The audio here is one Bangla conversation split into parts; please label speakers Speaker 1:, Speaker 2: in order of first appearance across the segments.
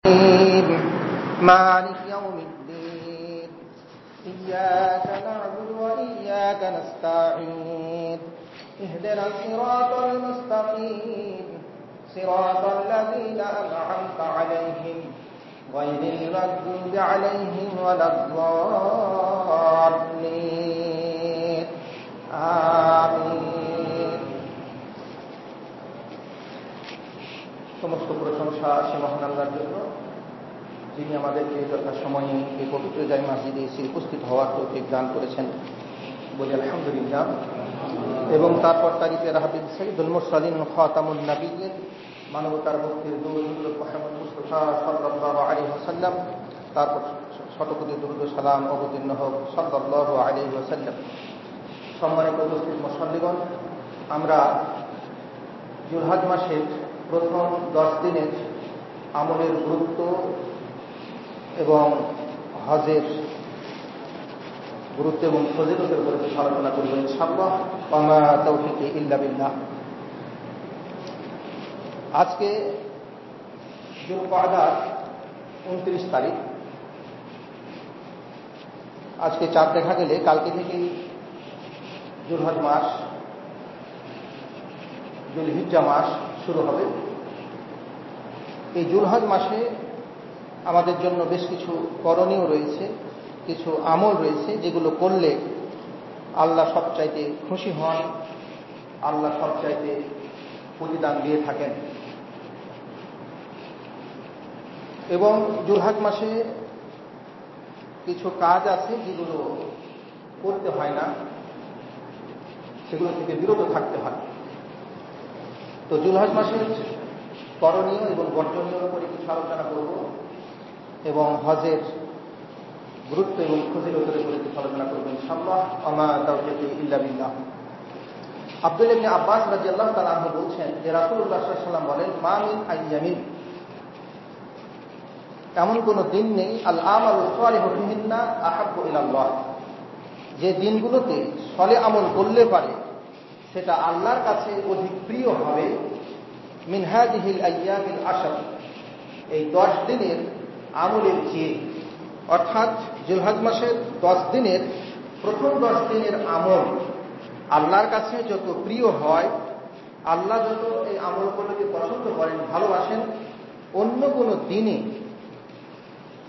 Speaker 1: مالك يوم الدين إياك نعبد وإياك نستعين اهدنا الصراط المستقيم صراط الذين أنعمت عليهم غير المغضوب عليهم ولا الضالين آمين। সমস্ত প্রশংসা সে মহান আল্লাহর জন্য, যিনি আমাদেরকে যথাসময়ে এই পবিত্র জামে মসজিদে এসে উপস্থিত হওয়ার তৌফিক দান করেছেন, বলি আলহামদুলিল্লাহ। এবং তারপর তারিখের হাবিব সাইয়্যিদুল মুরসালিন খাতামুন নবিয়্যিন, মানবতার মুক্তির দূত মুহাম্মদ মুস্তাফা সাল্লাল্লাহু আলাইহি ওয়াসাল্লাম, তারপর শতকোটি দুরূদ ও সালাম অবতীর্ণ হোক সাল্লাল্লাহু আলাইহি ওয়াসাল্লাম। সম্মানিত উপস্থিত মুসল্লিগণ, আমরা জিলহজ মাসের প্রথম 10 দিনের আমলের গুরুত্ব এবং হজের গুরুত্ব এবং ফজিলতের উপরে আলোচনা করব ইনশাআল্লাহ। ওয়া মা তাওফীকি ইল্লা বিল্লাহ। আজকে যুলকাদার 29 তারিখ। আজকে চাঁদ দেখা গেলে কালকে থেকেই জিলহজ মাস, জিলহিজ্জা মাস শুরু হবে। এই জিলহজ মাসে আমাদের জন্য বেশ কিছু করণীয় রয়েছে, কিছু আমল রয়েছে, যেগুলো করলে আল্লাহ সবচাইতে খুশি হন, আল্লাহ সবচাইতে প্রতিদান দিয়ে থাকেন। এবং জিলহজ মাসে কিছু কাজ আছে যেগুলো করতে হয় না, সেগুলো থেকে বিরত থাকতে হয়। তো জিলহজ মাসের করণীয় এবং বর্জনীয় উপরে কিছু আলোচনা করব এবং হজের গুরুত্ব এবং ফজিলতের উপরে কিছু আলোচনা করব ইনশাআল্লাহ। ওয়া মা তাওফীকি ইল্লা বিল্লাহ। আব্দুল্লাহ ইবনে আব্বাস রাদিয়াল্লাহু তাআলা আনহু বলছেন যে রাসূলুল্লাহ সাল্লাল্লাহু আলাইহি ওয়াসাল্লাম বলেন, মা মিন আইয়ামিন, এমন কোন দিন নেই, আল আমালু সালিহু ফিহিন্না আহাব্বু ইলাল্লাহ, যে দিনগুলোতে সলে আমল করলে পারে সেটা আল্লাহর কাছে অধিক প্রিয় হবে, মিন হাযিহিল আইয়ামিল আশর, এই 10 দিনের আমলের চেয়ে। অর্থাৎ জিলহজ মাসের 10 দিনের প্রথম 10 দিনের আমল আল্লাহর কাছে যত প্রিয় হয়, আল্লাহ যত এই আমলগুলোকে পছন্দ করেন, ভালোবাসেন, অন্য কোনো দিনে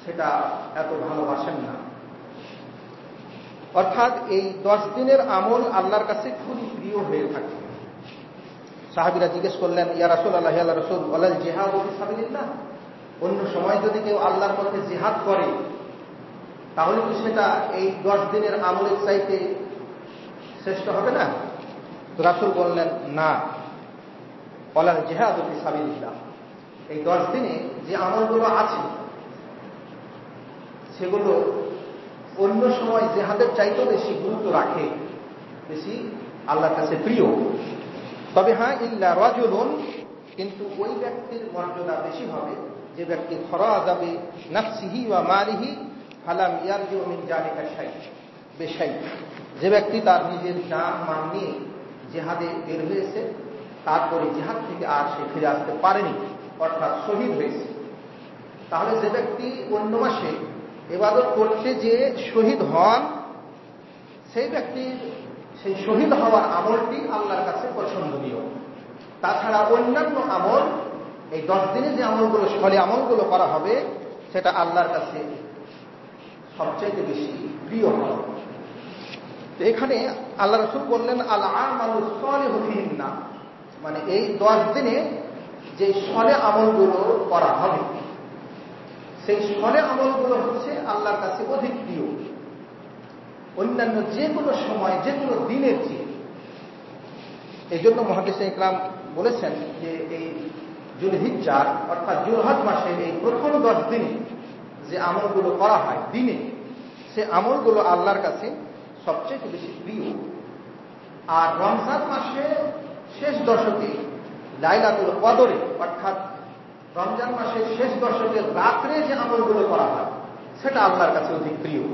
Speaker 1: সেটা এত ভালোবাসেন না। অর্থাৎ এই 10 দিনের আমল আল্লাহর কাছে খুবই প্রিয় হয়ে থাকে। সাহাবীরা জিজ্ঞেস করলেন, ইয়া রাসূলুল্লাহ, ইয়া রাসূল, ওয়ালাল জিহাদু ফি সাবিলিল্লাহ, অন্য সময় যদি কেউ আল্লাহর পথে জিহাদ করে তাহলে কি সেটা এই 10 দিনের আমলের চাইতে শ্রেষ্ঠ হবে না? তো রাসূল বললেন, না, ওয়ালাল জিহাদু ফি সাবিলিল্লাহ, এই 10 দিনে যে আমলগুলো আছে সেগুলো অন্য সময় জিহাদের চাইতেও বেশি গুরুত্ব রাখে, বেশি আল্লাহর কাছে প্রিয়। তবে হ্যাঁ, ইল্লা রাজুলুন, কিন্তু ওই ব্যক্তির মর্যাদা বেশি হবে যে ব্যক্তি খরাজা বি নাফসিহি ওয়া মালিহি ফালাম ইয়ারজু মিন যালিকা শাই, যে ব্যক্তি তার নিজের জান মান নিয়ে জিহাদে বের হয়েছে, তারপরে জিহাদ থেকে আর সে ফিরে আসতে পারেনি, অর্থাৎ শহীদ হয়েছে। তাহলে যে ব্যক্তি অন্য মাসে ইবাদত করতে যে শহীদ হন, সেই ব্যক্তির সেই শহীদ হওয়ার আমলটি আল্লাহর কাছে পছন্দনীয়। তাছাড়া অন্যান্য আমল, এই 10 দিনে যে আমলগুলো, সলে আমলগুলো করা হবে, সেটা আল্লাহর কাছে সবচেয়ে বেশি প্রিয় হয়। তো এখানে আল্লাহ রাসূল বললেন, আল আমালু সালিহু ফিহিন্না, মানে এই 10 দিনে যে সলে আমলগুলো করা হবে, সেই সলে আমলগুলো হচ্ছে আল্লাহর কাছে অধিক প্রিয় অন্যান্য যে কোনো সময়, যে কোনো দিনের চেয়ে। এই জন্য মুহাদ্দিসিনে ইকরাম বলেছেন যে এই জিলহিজ্জার অর্থাৎ জিলহজ মাসের এই প্রথম 10 দিনে যে আমলগুলো করা হয় দিনে, সে আমলগুলো আল্লাহর কাছে সবচেয়ে বেশি প্রিয়। আর রমজান মাসে শেষ দশকে লাইলাতুল কদরে, অর্থাৎ রমজান মাসের শেষ দশকের রাত্রে যে আমলগুলো করা হয়, সেটা আল্লাহর কাছে অধিক প্রিয়।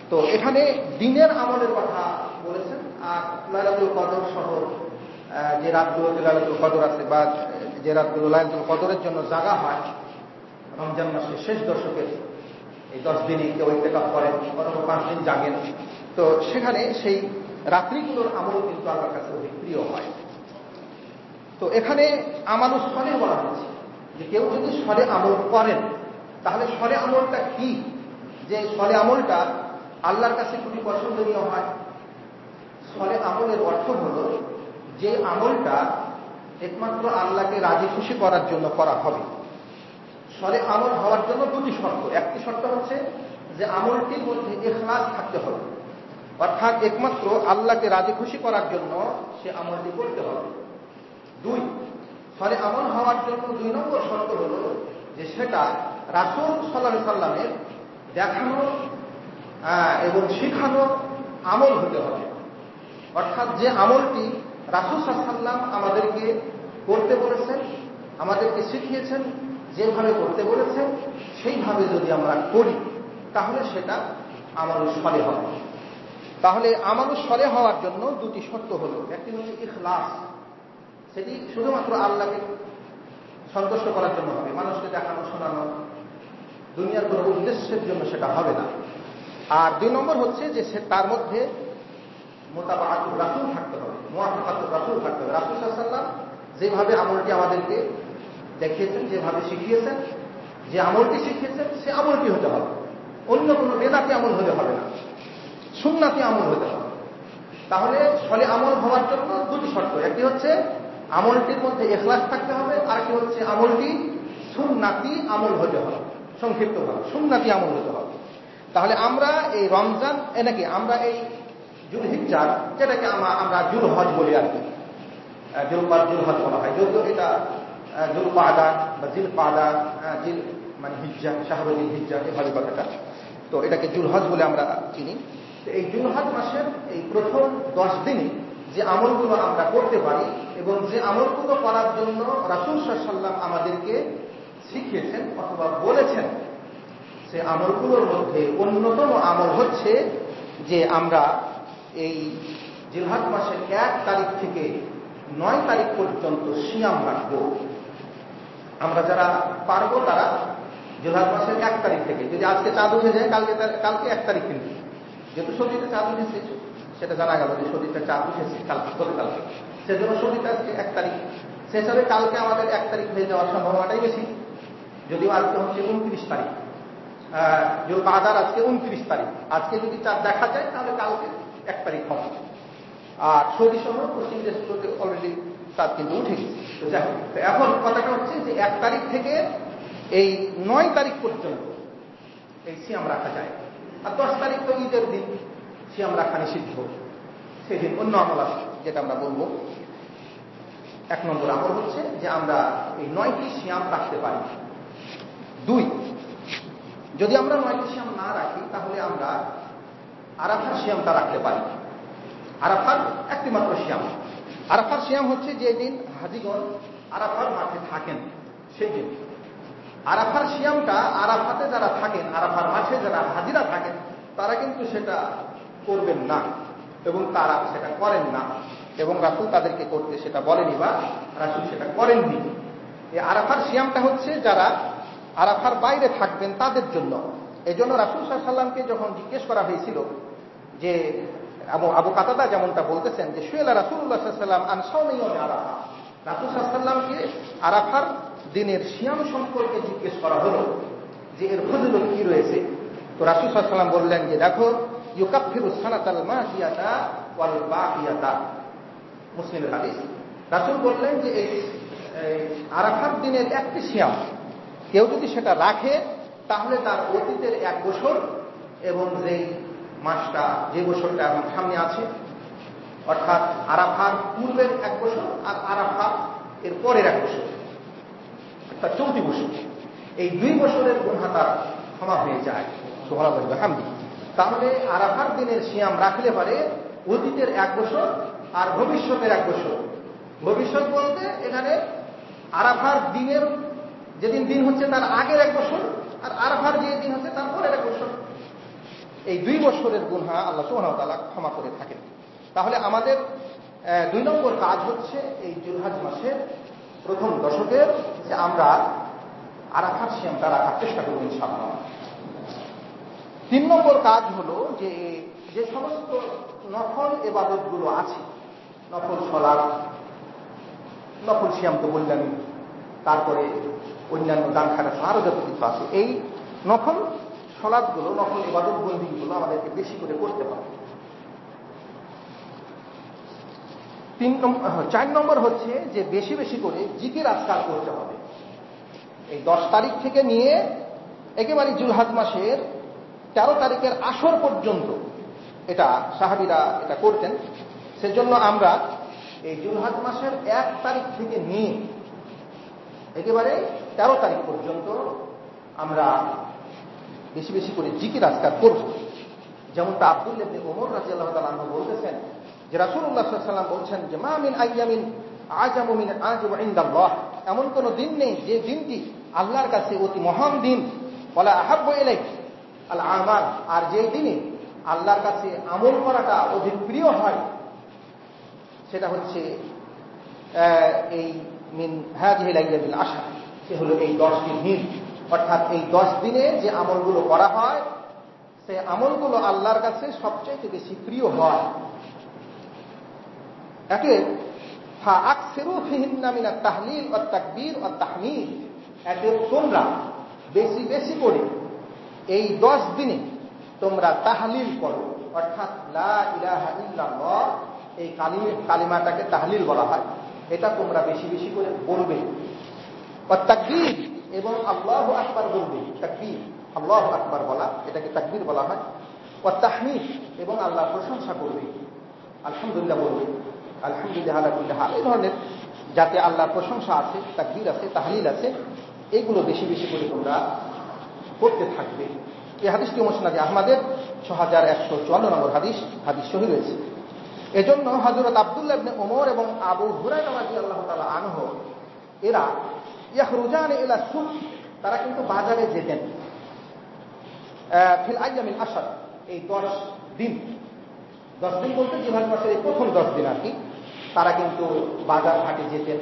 Speaker 1: তো এখানে দিনের আমলের কথা বলেছেন। আর লাইলাতুল কদর সহ যে রাতগুলোতে লাইলাতুল কদর আছে বা যে রাতগুলো লাইলাতুল কদরের জন্য জাগা হয়, রমজান মাসের শেষ দশকের এই 10 দিনে কেউ ইতিকাফ করেন অথবা 5 দিন জাগেন, তো সেখানে সেই রাত্রিগুলোর আমল কিন্তু আল্লাহর কাছে অধিক প্রিয় হয়। তো এখানে আমালুস সলে বলা হচ্ছে যে কেউ যদি সলে আমল করেন, তাহলে সলে আমলটা কি, যে সলে আমলটা আল্লাহর কাছে খুবই পছন্দনীয় হয়। সলে আমলের অর্থ হল যে আমলটা একমাত্র আল্লাহকে রাজি খুশি করার জন্য করা হবে। সলে আমল হওয়ার জন্য দুটি শর্ত। একটি শর্ত হচ্ছে যে আমলটির মধ্যে ইখলাস থাকতে হবে, অর্থাৎ একমাত্র আল্লাহকে রাজি খুশি করার জন্য সে আমলটি করতে হবে। 2, সলে আমল হওয়ার জন্য 2 নম্বর শর্ত হল যে সেটা রাসূল সাল্লাল্লাহু আলাইহি সাল্লামের দেখানো এবং শেখানো আমল হতে হবে। অর্থাৎ যে আমলটি রাসূল সাল্লাল্লাহু আলাইহি সাল্লাম আমাদেরকে করতে বলেছেন, আমাদেরকে শিখিয়েছেন, যেভাবে করতে বলেছেন সেইভাবে যদি আমরা করি তাহলে সেটা আমালুস সলে হবে। তাহলে আমালুস সলে হওয়ার জন্য 2টি শর্ত হল, একটি হচ্ছে ইখলাস, সেটি শুধুমাত্র আল্লাহকে সন্তুষ্ট করার জন্য হবে, মানুষকে দেখানো শোনানো দুনিয়ার কোনো উদ্দেশ্যের জন্য সেটা হবে না। আর 2 নম্বর হচ্ছে যে সে তার মধ্যে মুতাবাআতুর রাসূল থাকতে হবে, মুওয়াফাকাতুর রাসূল থাকতে হবে। রাসূল সাল্লাল্লাহু আলাইহি ওয়াসাল্লাম যেভাবে আমলটি আমাদেরকে দেখিয়েছেন, যেভাবে শিখিয়েছেন, যে আমলটি শিখিয়েছেন সে আমলটি হতে হবে, অন্য কোনো বেদাতি আমল হতে হবে না, সুন্নাতি আমল হতে হবে। তাহলে সলে আমল হওয়ার জন্য 2টি শর্ত, একটি হচ্ছে আমলটির মধ্যে ইখলাস থাকতে হবে, আর একটি হচ্ছে আমলটি সুন্নাতি আমল হতে হবে, সংক্ষিপ্তভাবে সুন্নাতি আমল হতে হবে। তাহলে আমরা এই রমজান নাকি আমরা এই যুলহিজ্জা, যেটাকে আমরা যুলহজ বলি আর কি, যুলহজ বলা হয়, যদিও এটা যুলকাদা বা জিলকাদা, জিল মানে হিজ্জা, শাহরুল হিজ্জা এভাবে কথাটা, তো এটাকে যুলহজ বলে আমরা চিনি। তো এই যুলহজ মাসের এই প্রথম 10 দিনে যে আমলগুলো আমরা করতে পারি এবং যে আমলগুলো করার জন্য রাসূল সাল্লাল্লাহু আলাইহি ওয়াসাল্লাম আমাদেরকে শিখিয়েছেন অথবা বলেছেন, সে আমলগুলোর মধ্যে অন্যতম আমল হচ্ছে যে আমরা এই জিলহজ মাসের 1 তারিখ থেকে 9 তারিখ পর্যন্ত সিয়াম রাখবো। আমরা যারা পারবো তারা জিলহজ মাসের 1 তারিখ থেকে, যদি আজকে চাঁদ উঠে যায় কালকে 1 তারিখ, কিন্তু যেহেতু শরীরে চাঁদ উঠেছে সেটা জানা গেল যে শরীরটা চাঁদ উঠেছে কালকে, সেজন্য শরীরটা আজকে 1 তারিখ, সে হিসাবে কালকে আমাদের 1 তারিখ হয়ে যাওয়ার সম্ভাবনাটাই বেশি। যদিও আজকে হচ্ছে 29 তারিখ, যুলকাদার আজকে 29 তারিখ, আজকে যদি চাঁদ দেখা যায় তাহলে কালকে 1 তারিখ হবে। আর সৌদি শহর পশ্চিম দেশগুলোতে অলরেডি চাঁদ কিন্তু উঠে গেছে। তো এখন কথাটা হচ্ছে যে 1 তারিখ থেকে এই 9 তারিখ পর্যন্ত এই সিয়াম রাখা যায়। আর 10 তারিখ তো ঈদের দিন, সিয়াম রাখা নিষিদ্ধ, সেদিন অন্য আমল আছে যেটা আমরা বলবো। 1 নম্বর আমল হচ্ছে যে আমরা এই 9টি সিয়াম রাখতে পারি। 2, যদি আমরা 9টি সিয়াম না রাখি তাহলে আমরা আরাফার সিয়ামটা রাখতে পারি। আরাফার একটি মাত্র সিয়াম। আরাফার সিয়াম হচ্ছে যেদিন হাজিগণ আরাফার মাঠে থাকেন সেই দিন। আরাফার সিয়ামটা আরাফাতে যারা থাকেন, আরাফার মাঠে যারা হাজিরা থাকেন তারা কিন্তু সেটা করবেন না এবং তারা সেটা করেন না, এবং রাসূল তাদেরকে করতে সেটা বলেনি বা রাসূল সেটা করেননি। এই আরাফার সিয়ামটা হচ্ছে যারা আরাফার বাইরে থাকবেন তাদের জন্য। এই জন্য রাসূল সাল্লাল্লাহু আলাইহি ওয়াসাল্লামকে যখন জিজ্ঞেস করা হয়েছিল যে আবু কাতাদা যেমনটা বলতেছেন যে সুয়েলা রাসূলুল্লাহ সাল্লাল্লাহু আলাইহি ওয়াসাল্লাম আন সাওমি ইয়াউমি আরাফা, রাসূল সাল্লাল্লাহু আলাইহি ওয়াসাল্লামকে আরাফার দিনের সিয়াম সম্পর্কে জিজ্ঞেস করা হলো যে এর ফজিলত কি রয়েছে। তো রাসূল সাল্লাল্লাহু আলাইহি ওয়াসাল্লাম বললেন যে দেখো, ইউকাফিরুস সানাতাল মাদিয়াতা ওয়াল বাকিয়াতা, মুসলিমের হাদিস। রাসূল বললেন যে এই আরাফার দিনের একটি সিয়াম কেউ যদি সেটা রাখে তাহলে তার অতীতের 1 বছর এবং যেই মাসটা, যে বছরটা আমার সামনে আছে, অর্থাৎ আরাফার পূর্বের 1 বছর আর আরাফা এর পরের 1 বছর, অর্থাৎ 34 বছর, এই 2 বছরের গুনাহ তার ক্ষমা হয়ে যায়। সুবহানাল্লাহ ওয়া বিহামদিহি। তাহলে আরাফার দিনের সিয়াম রাখলে পারে অতীতের 1 বছর আর ভবিষ্যতের 1 বছর। ভবিষ্যৎ বলতে এখানে আরাফার দিনের যেদিন দিন হচ্ছে তার আগের 1 বছর, আর আরাফার যে দিন হচ্ছে তার পরের 1 বছর। এই 2 বছরের গুনাহ আল্লাহ সুবহানাহু ওয়া তাআলা ক্ষমা করে থাকেন। তাহলে আমাদের 2 নম্বর কাজ হচ্ছে এই জিলহজ মাসের প্রথম দশকের যে আমরা আরাফার সিয়ামটা রাখার চেষ্টা করবো ইনশাআল্লাহ। 3 নম্বর কাজ হলো যে সমস্ত নফল ইবাদতগুলো আছে, নফল সালাত, নফল সিয়াম তো বললাম, তারপরে অন্যান্য দান খারাপ আরো যত কিছু আছে, এই নফল সালাতগুলো, নফল ইবাদত বন্দিগুলো আমাদেরকে বেশি করে করতে হবে। 4 নম্বর হচ্ছে যে বেশি বেশি করে জিকির আজকার করতে হবে। এই 10 তারিখ থেকে নিয়ে একেবারে জিলহজ মাসের 13 তারিখের আসর পর্যন্ত এটা সাহাবীরা এটা করতেন। সেজন্য আমরা এই জিলহজ মাসের 1 তারিখ থেকে নিয়ে একেবারে 13 তারিখ পর্যন্ত আমরা বেশি বেশি করে জিকির আজকার করব। যেমনটা আব্দুল্লাহ ইবনে ওমর রাদিয়াল্লাহু তাআলা আনহু বলতেছেন যে রাসূলুল্লাহ সাল্লাল্লাহু আলাইহি ওয়াসাল্লাম বলছেন যে মা মিন আইয়ামিন আজামু মিন আজম ইনদাল্লাহ, এমন কোন দিন নেই যে দিনটি আল্লাহর কাছে অতি মহান দিন, ওয়ালা আহাব্বু ইলাইহি আল আমাল, আর যেই দিনে আল্লাহর কাছে আমল করাটা অধিক প্রিয় হয় সেটা হচ্ছে এই মিন হাযিহিল আইয়ামিল আশর, সে হলো এই 10টি দিন। অর্থাৎ এই 10 দিনে যে আমলগুলো করা হয় সে আমলগুলো আল্লাহর কাছে সবচেয়ে বেশি প্রিয় হয়। একে ফাআকসিরু ফিহিন্না মিনাত তাহলিল ওয়াত তাকবীর ওয়াত তাহমিদ, এতে তোমরা বেশি বেশি করে এই 10 দিনে তোমরা তাহলিল করো, অর্থাৎ লা ইলাহা ইল্লাল্লাহ, এই কালিমাটাকে তাহলিল বলা হয়, এটা তোমরা বেশি বেশি করে বলবে। ওয়াত তাকবীর, এবং আল্লাহু আকবার বলবে। তাকবীর, আল্লাহু আকবার বলা, এটাকে তাকবীর বলা হয়। ওয়াত তাহমিদ, এবং আল্লাহর প্রশংসা করবে, আলহামদুলিল্লাহ বলবে, আলহামদুলিল্লাহ আলা কুল্লি হাল, এই ধরনের যাতে আল্লাহর প্রশংসা আছে, তাকবীর আছে, তাহলিল আছে, এইগুলো বেশি বেশি করে তোমরা করতে থাকবে। এই হাদিসটি মুসনাদে আহমদের 6154 নম্বর হাদিস সহিহ রয়েছে। এজন্য হযরত আব্দুল্লাহ ইবনে ওমর এবং আবু হুরায়রা রাদিয়াল্লাহু তাআলা আনহু এরা ইয়াখরুজান ইলা সুক, তারা কিন্তু বাজারে যেতেন ফিল আইয়ামিল আশর, এই 10 দিন বলতে জিলহজ মাসের এই প্রথম 10 দিন আর কি, তারা কিন্তু বাজার হাটে যেতেন।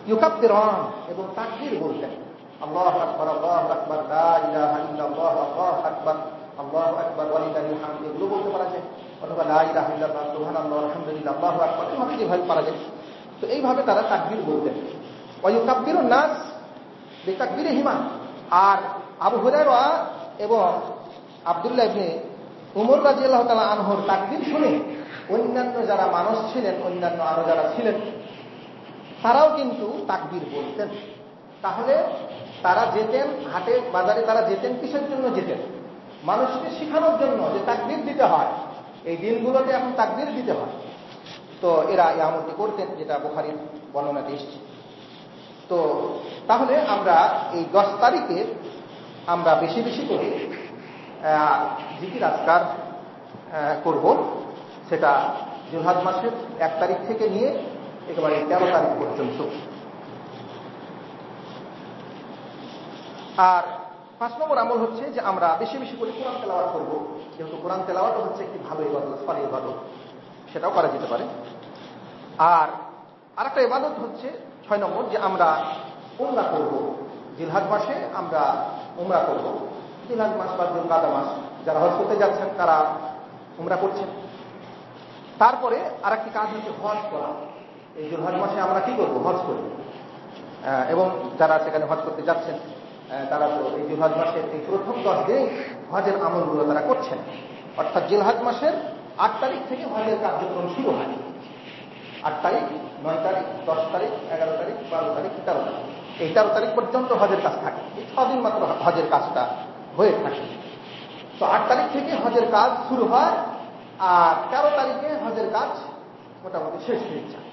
Speaker 1: ইউকাব্বিরুন, এবং তাকবীর বলতেন, আল্লাহু আকবার, আল্লাহু আকবার, লা ইলাহা ইল্লাল্লাহ, আল্লাহু আকবার, আল্লাহু আকবার, ওয়া লিল্লাহিল হামদ, এগুলো বলতে পারা যায়, অথবা লা ইলাহা ইল্লাল্লাহ, সুবহানাল্লাহ, আলহামদুলিল্লাহ, আল্লাহু আকবার, এভাবে যেভাবে পারা যায়। তো এইভাবে তারা তাকবীর বলতেন। ওয়া ইউকাব্বিরুন নাস বিতাকবীরিহিমা, আর আবু হুরায়রা এবং আব্দুল্লাহ ইবনে ওমর রাদিয়াল্লাহু তাআলা আনহুর তাকবীর শুনে অন্যান্য যারা মানুষ ছিলেন, অন্যান্য আরো যারা ছিলেন, তারাও কিন্তু তাকবীর বলতেন। তাহলে তারা যেতেন হাটে বাজারে, তারা যেতেন কিসের জন্য যেতেন? মানুষকে শেখানোর জন্য যে তাকবীর দিতে হয়, এই দিনগুলোতে এখন তাকবীর দিতে হয়। তো এরা এই আমলটি করতেন, যেটা বুখারীর বর্ণনাতে এসেছে। তো তাহলে আমরা এই 10 তারিখে আমরা বেশি বেশি করে জিকির আজকার করব, সেটা জিলহজ মাসের 1 তারিখ থেকে নিয়ে একেবারে 13 তারিখ পর্যন্ত। আর 5 নম্বর আমল হচ্ছে যে আমরা বেশি বেশি করে কোরআন তেলাওয়াত করব, যেহেতু কোরআন তেলাওয়াত হচ্ছে একটি ভালো ইবাদত, সালেহ ইবাদত, সেটাও করা যেতে পারে। আর আরেকটা ইবাদত হচ্ছে 6 নম্বর, যে আমরা উমরা করব। জিলহজ মাসে আমরা উমরা করব। জিলহজ মাস বা জিলকাদা মাস, যারা হজ করতে যাচ্ছেন তারা উমরা করছেন। তারপরে আরেকটি কাজ হচ্ছে হজ করা। এই জিলহজ মাসে আমরা কি করব? হজ করব। এবং যারা সেখানে হজ করতে যাচ্ছেন তারা তো এই জিলহজ মাসের এই প্রথম 10 দিনে হজের আমলগুলো তারা করছেন। অর্থাৎ জিলহজ মাসের 8 তারিখ থেকে হজের কার্যক্রম শুরু হয়। 8 তারিখ, 9 তারিখ, 10 তারিখ, 11 তারিখ, 12 তারিখ, 13 তারিখ, এই 13 তারিখ পর্যন্ত হজের কাজ থাকে। এই 6 দিন মাত্র হজের কাজটা হয়ে থাকে। তো 8 তারিখ থেকে হজের কাজ শুরু হয়, আর 13 তারিখে হজের কাজ মোটামুটি শেষ হয়ে যায়।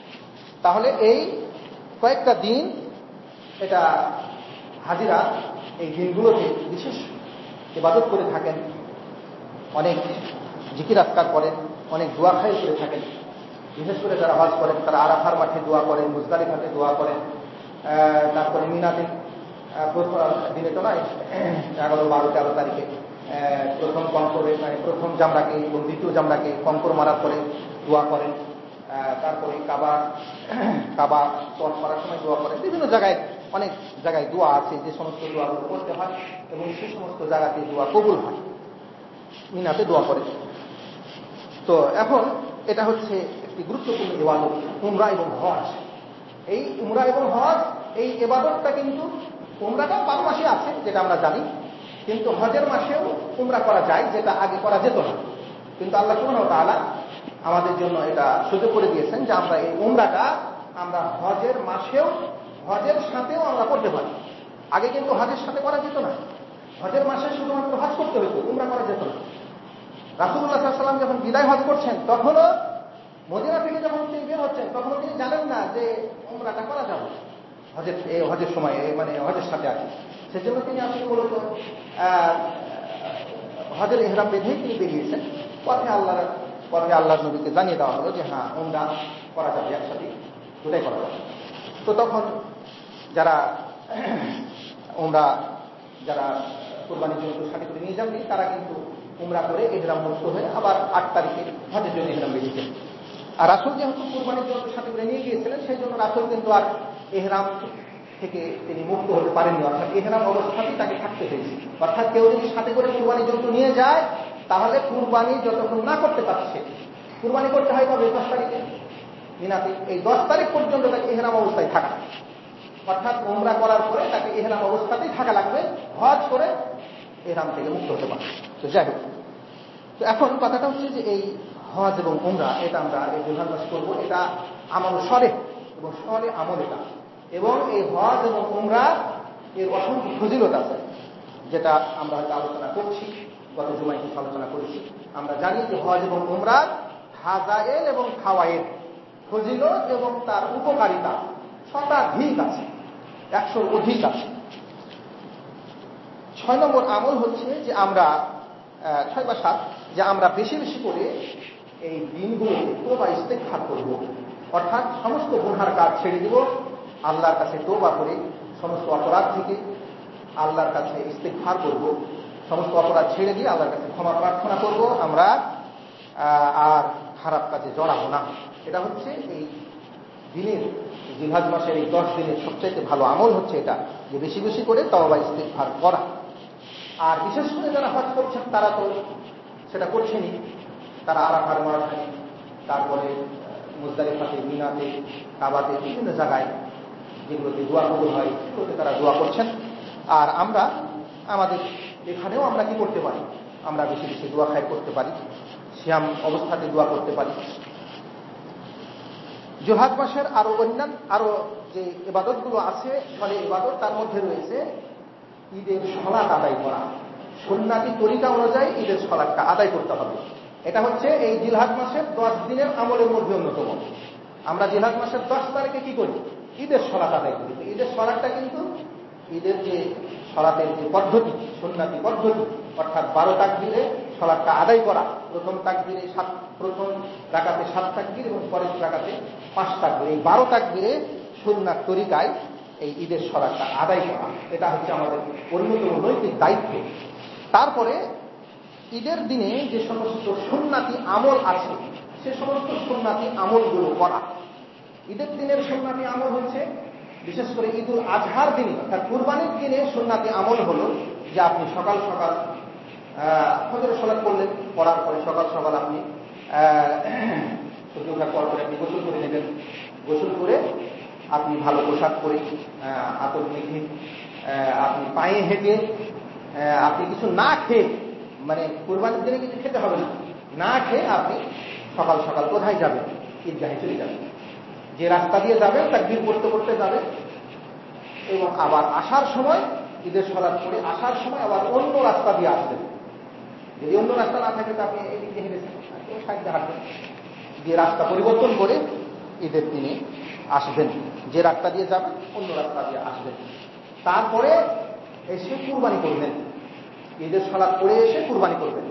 Speaker 1: তাহলে এই কয়েকটা দিন এটা হাজিরা এই দিনগুলোতে বিশেষ ইবাদত করে থাকেন, অনেক জিকির আজকার করেন, অনেক দোয়া খায় করে থাকেন। বিশেষ করে যারা হজ করেন তারা আরাফার মাঠে দোয়া করেন, মুজদালিফাতে দোয়া করেন, তারপরে মিনাতে দিনে তো নয়, 11, 12, 13 তারিখে প্রথম কঙ্করে, মানে প্রথম জামরাকে এবং দ্বিতীয় জামরাকে কঙ্কর মারার পরে দোয়া করেন। তারপরে কাবা তওয়াফ করার সময় দোয়া করেন। বিভিন্ন জায়গায় অনেক জায়গায় দোয়া আছে, যে সমস্ত দোয়াগুলো করতে হয় এবং সেই সমস্ত জায়গাতে দোয়া কবুল হয়, মিনাতে দোয়া করে। তো এখন এটা হচ্ছে একটি গুরুত্বপূর্ণ ইবাদত, উমরা এবং হজ। এই উমরা এবং হজ এই ইবাদতটা কিন্তু, উমরাটা 12 মাসে আছে যেটা আমরা জানি, কিন্তু হজের মাসেও উমরা করা যায়, যেটা আগে করা যেত না। কিন্তু আল্লাহ সুবহানাহু ওয়া তাআলা আমাদের জন্য এটা সুযোগ করে দিয়েছেন যে আমরা এই উমরাটা আমরা হজের মাসেও, হজের সাথেও আমরা করতে পারি। আগে কিন্তু হজের সাথে করা যেত না, হজের মাসে শুধুমাত্র হজ করতে হতো, উমরা করা যেত না। রাসূলুল্লাহ সাল্লাল্লাহু আলাইহি ওয়াসাল্লাম যখন বিদায় হজ করছেন, তখনও মদিনা থেকে যখন তিনি বের হচ্ছেন, তখনও তিনি জানেন না যে উমরাটা করা যাবে হজের সময়, মানে হজের সাথে আছে। সেজন্য তিনি আসলে মূলত হজের ইহরাম বেঁধেই তিনি বেরিয়েছেন। পথে আল্লাহর নবীকে জানিয়ে দেওয়া হলো যে হ্যাঁ, উমরা করা যাবে, একসাথে দুটাই করা যাবে। তো তখন যারা উমরা, যারা কুরবানির জন্য সাথে করে নিয়ে যাননি, তারা কিন্তু উমরা করে ইহরাম মুক্ত হয়ে আবার 8 তারিখে হজের জন্য ইহরাম বেরিয়েছেন। আর রাসূল যেহেতু কুরবানির জন্য সাথে করে নিয়ে গিয়েছিলেন, সেই জন্য রাসূল কিন্তু আর ইহরাম থেকে তিনি মুক্ত হতে পারেননি, অর্থাৎ ইহরাম অবস্থাতেই তাকে থাকতে হয়েছে। অর্থাৎ কেউ যদি সাথে করে কুরবানির জন্য নিয়ে যায়, তাহলে কুরবানি যতক্ষণ না করতে পারছে, কুরবানি করতে হয় কবে? 10 তারিখে মিনাতে। এই 10 তারিখ পর্যন্ত তাকে ইহরাম অবস্থায় থাকা, অর্থাৎ উমরা করার পরে তাকে ইহরাম অবস্থাতেই থাকা লাগবে, হজ করে ইহরাম থেকে মুক্ত হতে পারে। তো যাই হোক, তো এখন কথাটা হচ্ছে যে এই হজ এবং উমরা, এটা আমরা এই জিলহজ মাসে করব। এটা আমল সলেহ এবং সলেহ আমল এটা। এবং এই হজ এবং উমরা এর অসংখ্য ফজিলত আছে, যেটা আমরা হয়তো আলোচনা করছি, গত জুমায় কিছু আলোচনা করেছি। আমরা জানি যে হজ এবং উমরার ফাযাইল এবং ফাওয়ায়েদ, ফজিলত এবং তার উপকারিতা শতাধিক আছে, 100-র অধিক আছে। 6 নম্বর আমল হচ্ছে যে আমরা 6 বা 7, যে আমরা বেশি বেশি করে এই দিনগুলোতে তওবা ইস্তেগফার করব, অর্থাৎ সমস্ত গুনার কাজ ছেড়ে দিব, আল্লাহর কাছে তওবা করে সমস্ত অপরাধ থেকে আল্লাহর কাছে ইস্তেগফার করব, সমস্ত অপরাধ ছেড়ে দিয়ে আল্লাহর কাছে ক্ষমা প্রার্থনা করব, আমরা আর খারাপ কাজে জড়াবো না। এটা হচ্ছে এই দিনের, জিলহজ মাসের এই 10 দিনের সবচাইতে ভালো আমল হচ্ছে এটা, যে বেশি বেশি করে তওবা ইস্তেগফার করা। আর বিশেষ করে যারা হজ করছেন, তারা তো সেটা করছেনই, তারা আরাফার ময়দানে, তারপরে মুজদালিফাতে, মিনাতে, কাবাতে, বিভিন্ন জায়গায় যেগুলোতে দোয়া কবুল হয়, সেগুলোতে তারা দোয়া করছেন। আর আমরা আমাদের এখানেও আমরা কি করতে পারি? আমরা বেশি বেশি দোয়া খাই করতে পারি, সিয়াম অবস্থাতে দোয়া করতে পারি। জিলহজ মাসের আরো যে ইবাদতগুলো আছে, ফলে ইবাদত, তার মধ্যে রয়েছে ঈদের সালাত আদায় করা। সুন্নাতি তরিকা অনুযায়ী ঈদের সালাতটা আদায় করতে হবে। এটা হচ্ছে এই জিলহজ মাসের 10 দিনের আমলের মধ্যে অন্যতম। আমরা জিলহজ মাসের 10 তারিখে কি করি? ঈদের সালাত আদায় করি। ঈদের সালাতটা কিন্তু ঈদের যে সালাতের যে পদ্ধতি, সুন্নাতি পদ্ধতি, অর্থাৎ 12 তাকবীরে সালাতটা আদায় করা, প্রথম রাকাতে 7 তাকবীর এবং পরের রাকাতে 5 তাকবীর, এই 12 তাকবীরে সুন্নাত তরিকায় এই ঈদের সালাতটা আদায় করা, এটা হচ্ছে আমাদের অন্যতম নৈতিক দায়িত্ব। তারপরে ঈদের দিনে যে সমস্ত সুন্নাতি আমল আছে, সে সমস্ত সুন্নাতি আমলগুলো করা। ঈদের দিনের সুন্নাতি আমল হচ্ছে, বিশেষ করে ঈদুল আজহার দিনে, অর্থাৎ কুরবানির দিনে সুন্নাতি আমল হলো যে আপনি সকাল সকাল ফজরের সালাত করলেন, পড়ার পরে সকাল সকাল আপনি সূর্য ওঠার পর আপনি গোসল করে নেবেন। গোসল করে আপনি ভালো পোশাক পরে, আতর মেখে, আপনি পায়ে হেঁটে, আপনি কিছু না খেয়ে, মানে কুরবানির দিনে কিছু খেতে হবে না খেয়ে আপনি সকাল সকাল কোথায় যাবেন? ঈদগাহে চলে যাবেন। যে রাস্তা দিয়ে যাবেন তাকবীর পড়তে পড়তে যাবেন, এবং আবার আসার সময়, ঈদের সালাত পড়ে আসার সময় আবার অন্য রাস্তা দিয়ে আসবেন। যদি অন্য রাস্তা না থাকে, তো আপনি এদিক দিয়ে হেঁটেছেন, সাইডে হাঁটবেন, যে রাস্তা পরিবর্তন করে ঈদের দিনে আসবেন। যে রাস্তা দিয়ে যাবেন অন্য রাস্তা দিয়ে আসবেন। তারপরে এসে কুরবানি করবেন, ঈদের সালাত পড়ে এসে কুরবানি করবেন।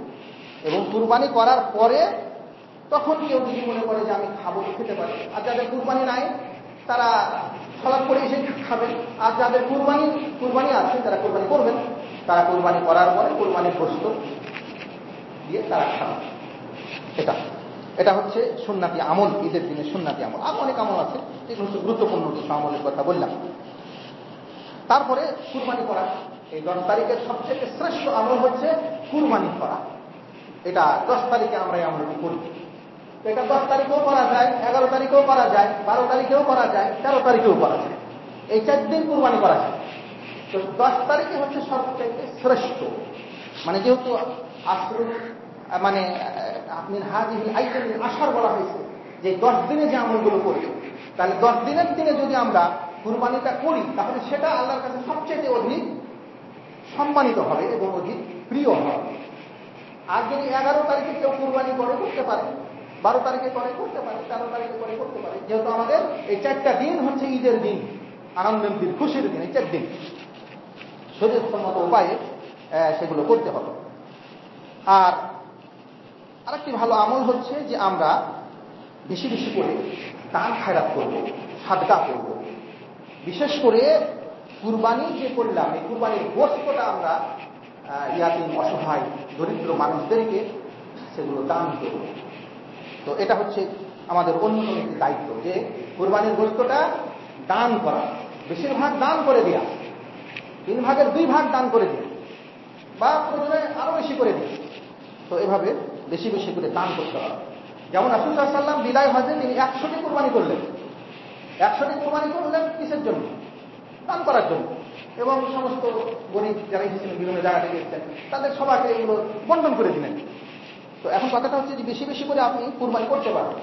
Speaker 1: এবং কুরবানি করার পরে তখন কেউ যদি মনে করে যে আমি খাবো, খেতে পারি। আর যাদের কুরবানি নাই, তারা সালাত পড়ে এসে খাবেন। আর যাদের কুরবানি আছে, যারা কুরবানি করবেন, তারা কুরবানি করার পরে কুরবানির গোশত দিয়ে তারা খাবেন। এটা হচ্ছে সুন্নাতি আমল, ঈদের দিনে সুন্নাতি আমল। আর অনেক আমল আছে, এগুলো হচ্ছে গুরুত্বপূর্ণ কিছু আমলের কথা বললাম। তারপরে কুরবানি করা। এই 10 তারিখের সবচেয়ে শ্রেষ্ঠ আমল হচ্ছে কুরবানি করা। এটা 10 তারিখে আমরা এই আমলটি করি। এটা 10 তারিখেও করা যায়, 11 তারিখেও করা যায়, 12 তারিখেও করা যায়, 13 তারিখেও করা যায়। এই 4 দিন কুরবানি করা যায়। তো 10 তারিখে হচ্ছে সবচেয়ে শ্রেষ্ঠ। মানে যেহেতু আসর মানে আপনি হাজির আইটেম আসার বলা হয়েছে যে 10 দিনে যে আমলগুলো করবে, তাহলে 10 দিনের দিনে যদি আমরা কুরবানিটা করি তাহলে সেটা আল্লাহর কাছে সবচেয়ে অধিক সম্মানিত হবে এবং অধিক প্রিয় হবে। আর যদি 11 তারিখে কেউ কুরবানি করে করতে পারে, 12 তারিখে করে করতে পারে, 13 তারিখে করে করতে পারে। যেহেতু আমাদের এই 4টা দিন হচ্ছে ঈদের দিন, আনন্দের দিন, খুশির দিন, এই 4 দিন শরীয়তসম্মত উপায়ে সেগুলো করতে হবে। আর আরেকটি ভালো আমল হচ্ছে যে আমরা বেশি বেশি করে দান খায়রাত করব, সাদকা করব। বিশেষ করে কুরবানি যে করলাম, এই কুরবানির গোশতটা আমরা ইয়াতিম, অসহায়, দরিদ্র মানুষদেরকে সেগুলো দান করব। তো এটা হচ্ছে আমাদের অন্যতম একটি দায়িত্ব যে কুরবানির গোশতটা দান করা, বেশিরভাগ দান করে দেয়া, 3 ভাগের 2 ভাগ দান করে দেয়া, বা প্রয়োজনে আরো বেশি করে দেয়া। তো এভাবে বেশি বেশি করে দান করতে হবে। যেমন রাসূল সাল্লাল্লাহু আলাইহি ওয়াসাল্লাম বিদায় হজে তিনি 100টি কুরবানি করলেন। 100টি কুরবানি করলেন কিসের জন্য? দান করার জন্য। এবং সমস্ত গরিব যারা এসেছিলেন বিভিন্ন জায়গা থেকে এসেছেন তাদের সবাইকে এগুলো বন্টন করে দিলেন। তো এখন কথাটা হচ্ছে যে বেশি বেশি করে আপনি কুরবানি করতে পারেন।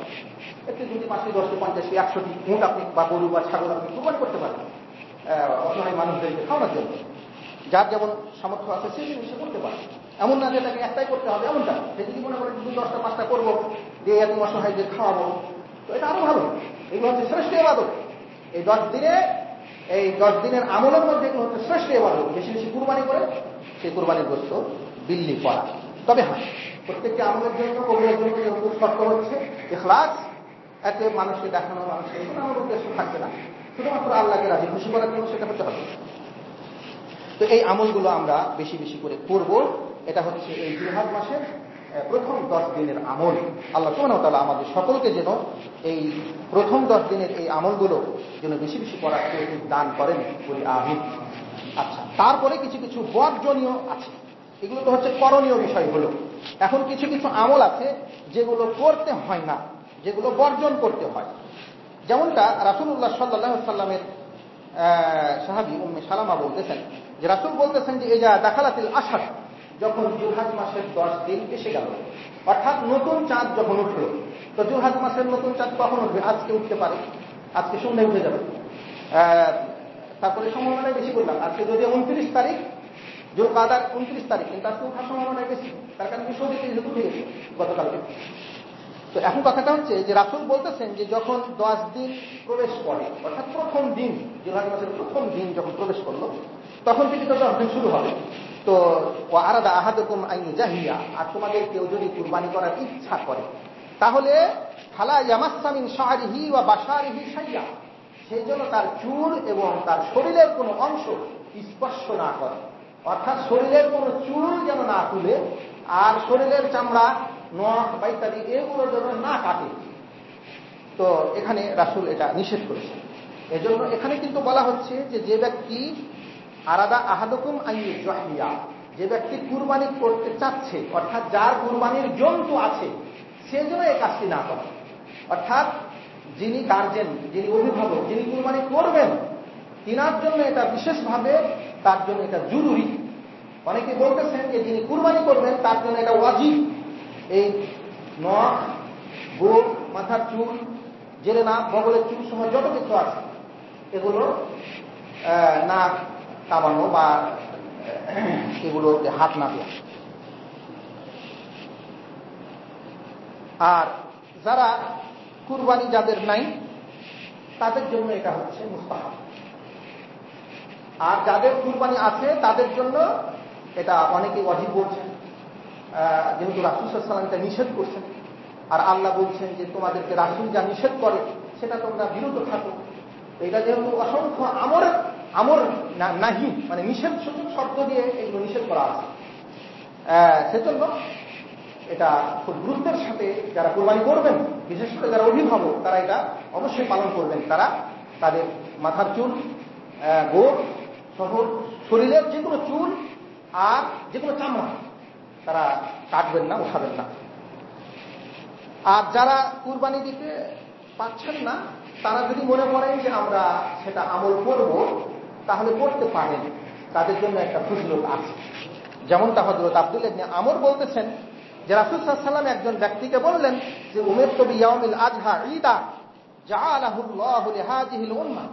Speaker 1: একটি 2টি 5টি 10টি 50টি 100টি উট আপনি বা গরু বা ছাগল আপনি কুরবানি করতে পারেন অসহায় মানুষদেরকে খাওয়ানোর জন্য। যার যেমন সামর্থ্য আছে সে জিনিস করতে পারে। এমন না যে তাকে একটাই করতে হবে, এমনটা। সে যদি মনে করে 2, 10টা 5টা করবো যে এত অসহায়দের খাওয়াবো, তো এটা আরো ভালো। এগুলো হচ্ছে শ্রেষ্ঠ ইবাদত। এই 10 দিনে, এই 10 দিনের আমলের মধ্যে এগুলো হচ্ছে শ্রেষ্ঠ ইবাদত। বেশি বেশি কুরবানি করে সেই কুরবানির গোশত বিল্লি করা। তবে হ্যাঁ, প্রত্যেকটি আমলের জন্য কবুলের জন্য যেহেতু শর্ত হচ্ছে ইখলাস, এতে মানুষকে দেখানো, মানুষকে কোনো আমার উদ্দেশ্য থাকবে না, শুধুমাত্র আল্লাহকে রাজি খুশি করার জন্য সেটা হতে হবে। তো এই আমলগুলো আমরা বেশি বেশি করে করব। এটা হচ্ছে এই জিলহজ মাসের প্রথম 10 দিনের আমল। আল্লাহ সুবহানাহু ওয়া তাআলা আমাদের সকলকে যেন এই প্রথম 10 দিনের এই আমলগুলো যেন বেশি বেশি করার তৌফিক দান করেন, বলি আমিন। আচ্ছা, তারপরে কিছু কিছু বর্জনীয় আছে, এগুলো তো হচ্ছে করণীয় বিষয় হলো। এখন কিছু কিছু আমল আছে যেগুলো করতে হয় না, যেগুলো বর্জন করতে হয়। যেমনটা রাসূলুল্লাহ সাল্লাল্লাহু আলাইহি ওয়াসাল্লামের সাহাবী উম্মে সালামা বলতেছেন যে রাসূল বলতেছেন যে এই যা দাখালাতিল আশর, যখন জিলহজ মাসের 10 দিন এসে গেল, অর্থাৎ নতুন চাঁদ যখন উঠল। তো জিলহজ মাসের নতুন চাঁদ কখন উঠবে? আজকে উঠতে পারে, আজকে সন্ধ্যায় উঠে যাবে। তারপরে সম্ভাবনায় বেশি বললাম, আজকে যদি 29 তারিখ জুলকাদার 29 তারিখ, কিন্তু আজকে ওঠার সম্ভাবনায় বেশি, তার কারণ বিষয় উঠে গেছে গতকালকে। তো এখন কথাটা হচ্ছে যে রাসূল বলতেছেন যে যখন 10 দিন প্রবেশ করে, অর্থাৎ প্রথম দিন, জিলহজ মাসের প্রথম দিন যখন প্রবেশ করলো, তখন থেকে তো 10 দিন শুরু হবে। তো ওয়া আরাদা আহাদুকুম আন ইউজাহিয়া, আর তোমাদের কেউ যদি কুরবানি করার ইচ্ছা করে তাহলে ফালা ইয়ামাসসা মিন শা'রিহি ওয়া বাশারিহি শাইয়া, সেই জন্য তার চুল এবং তার শরীরের কোনো অংশ স্পর্শ না করে। অর্থাৎ শরীরের কোনো চুল যেন না তুলে, আর শরীরের চামড়া, নখ বা ইত্যাদি এগুলো যেন না কাটে। তো এখানে রাসূল এটা নিষেধ করেছেন। এজন্য এখানে কিন্তু বলা হচ্ছে যে যে ব্যক্তি আরাদা আহাদুকুম আন ইউজাহিয়া, যে ব্যক্তি কুরবানি করতে চাচ্ছে, অর্থাৎ যার কুরবানির জন্তু আছে, সে যেন এই কাজটি না করে। অর্থাৎ যিনি গার্জেন, যিনি অভিভাবক, যিনি কুরবানি করবেন, তিনার জন্য এটা বিশেষভাবে, তার জন্য এটা জরুরি। অনেকে বলতেছেন যে যিনি কুরবানি করবেন তার জন্য এটা ওয়াজিব। এই নখ, গোঁফ, মাথার চুল, জেলে না, বগলের চুল সহ যত কিছু আছে এগুলো না কামানো বা এগুলোতে হাত না দেওয়া। আর যারা কুরবানি যাদের নাই তাদের জন্য এটা হচ্ছে মুস্তাহাব। আর যাদের কুরবানি আছে তাদের জন্য এটা অনেকে ওয়াজিব বলছেন, যেহেতু রাসূল সাল্লাল্লাহু আলাইহি ওয়াসাল্লাম এটা নিষেধ করছেন। আর আল্লাহ বলছেন যে তোমাদেরকে রাসূল যা নিষেধ করে সেটা তোমরা বিরত থাকো। এটা যেহেতু অসংখ্য আমর নাহি, মানে নিষেধ শব্দ দিয়ে এগুলো নিষেধ করা আছে, সেজন্য এটা খুব গুরুত্বের সাথে যারা কুরবানি করবেন, বিশেষ করে যারা অভিভাবক, তারা এটা অবশ্যই পালন করবেন। তারা তাদের মাথার চুল, গোঁফ শরীরের যে কোনো চুল আর যে কোনো চামড়া তারা কাটবেন না, উঠাবেন না। আর যারা কুরবানি দিতে পাচ্ছেন না তারা যদি মনে করেন যে আমরা সেটা আমল করব তাহলে করতে পারেন, তাদের জন্য একটা ফজিলত আছে। যেমনটা হযরত আব্দুল্লাহ ইবনে আমর বলতেছেন যে রাসূল সাল্লাল্লাহু আলাইহি ওয়াসাল্লাম একজন ব্যক্তিকে বললেন যে উমিরতু বিয়াউমিল আযহা ঈদা জাআলাহু আল্লাহু লিহাযিহিল উম্মাহ,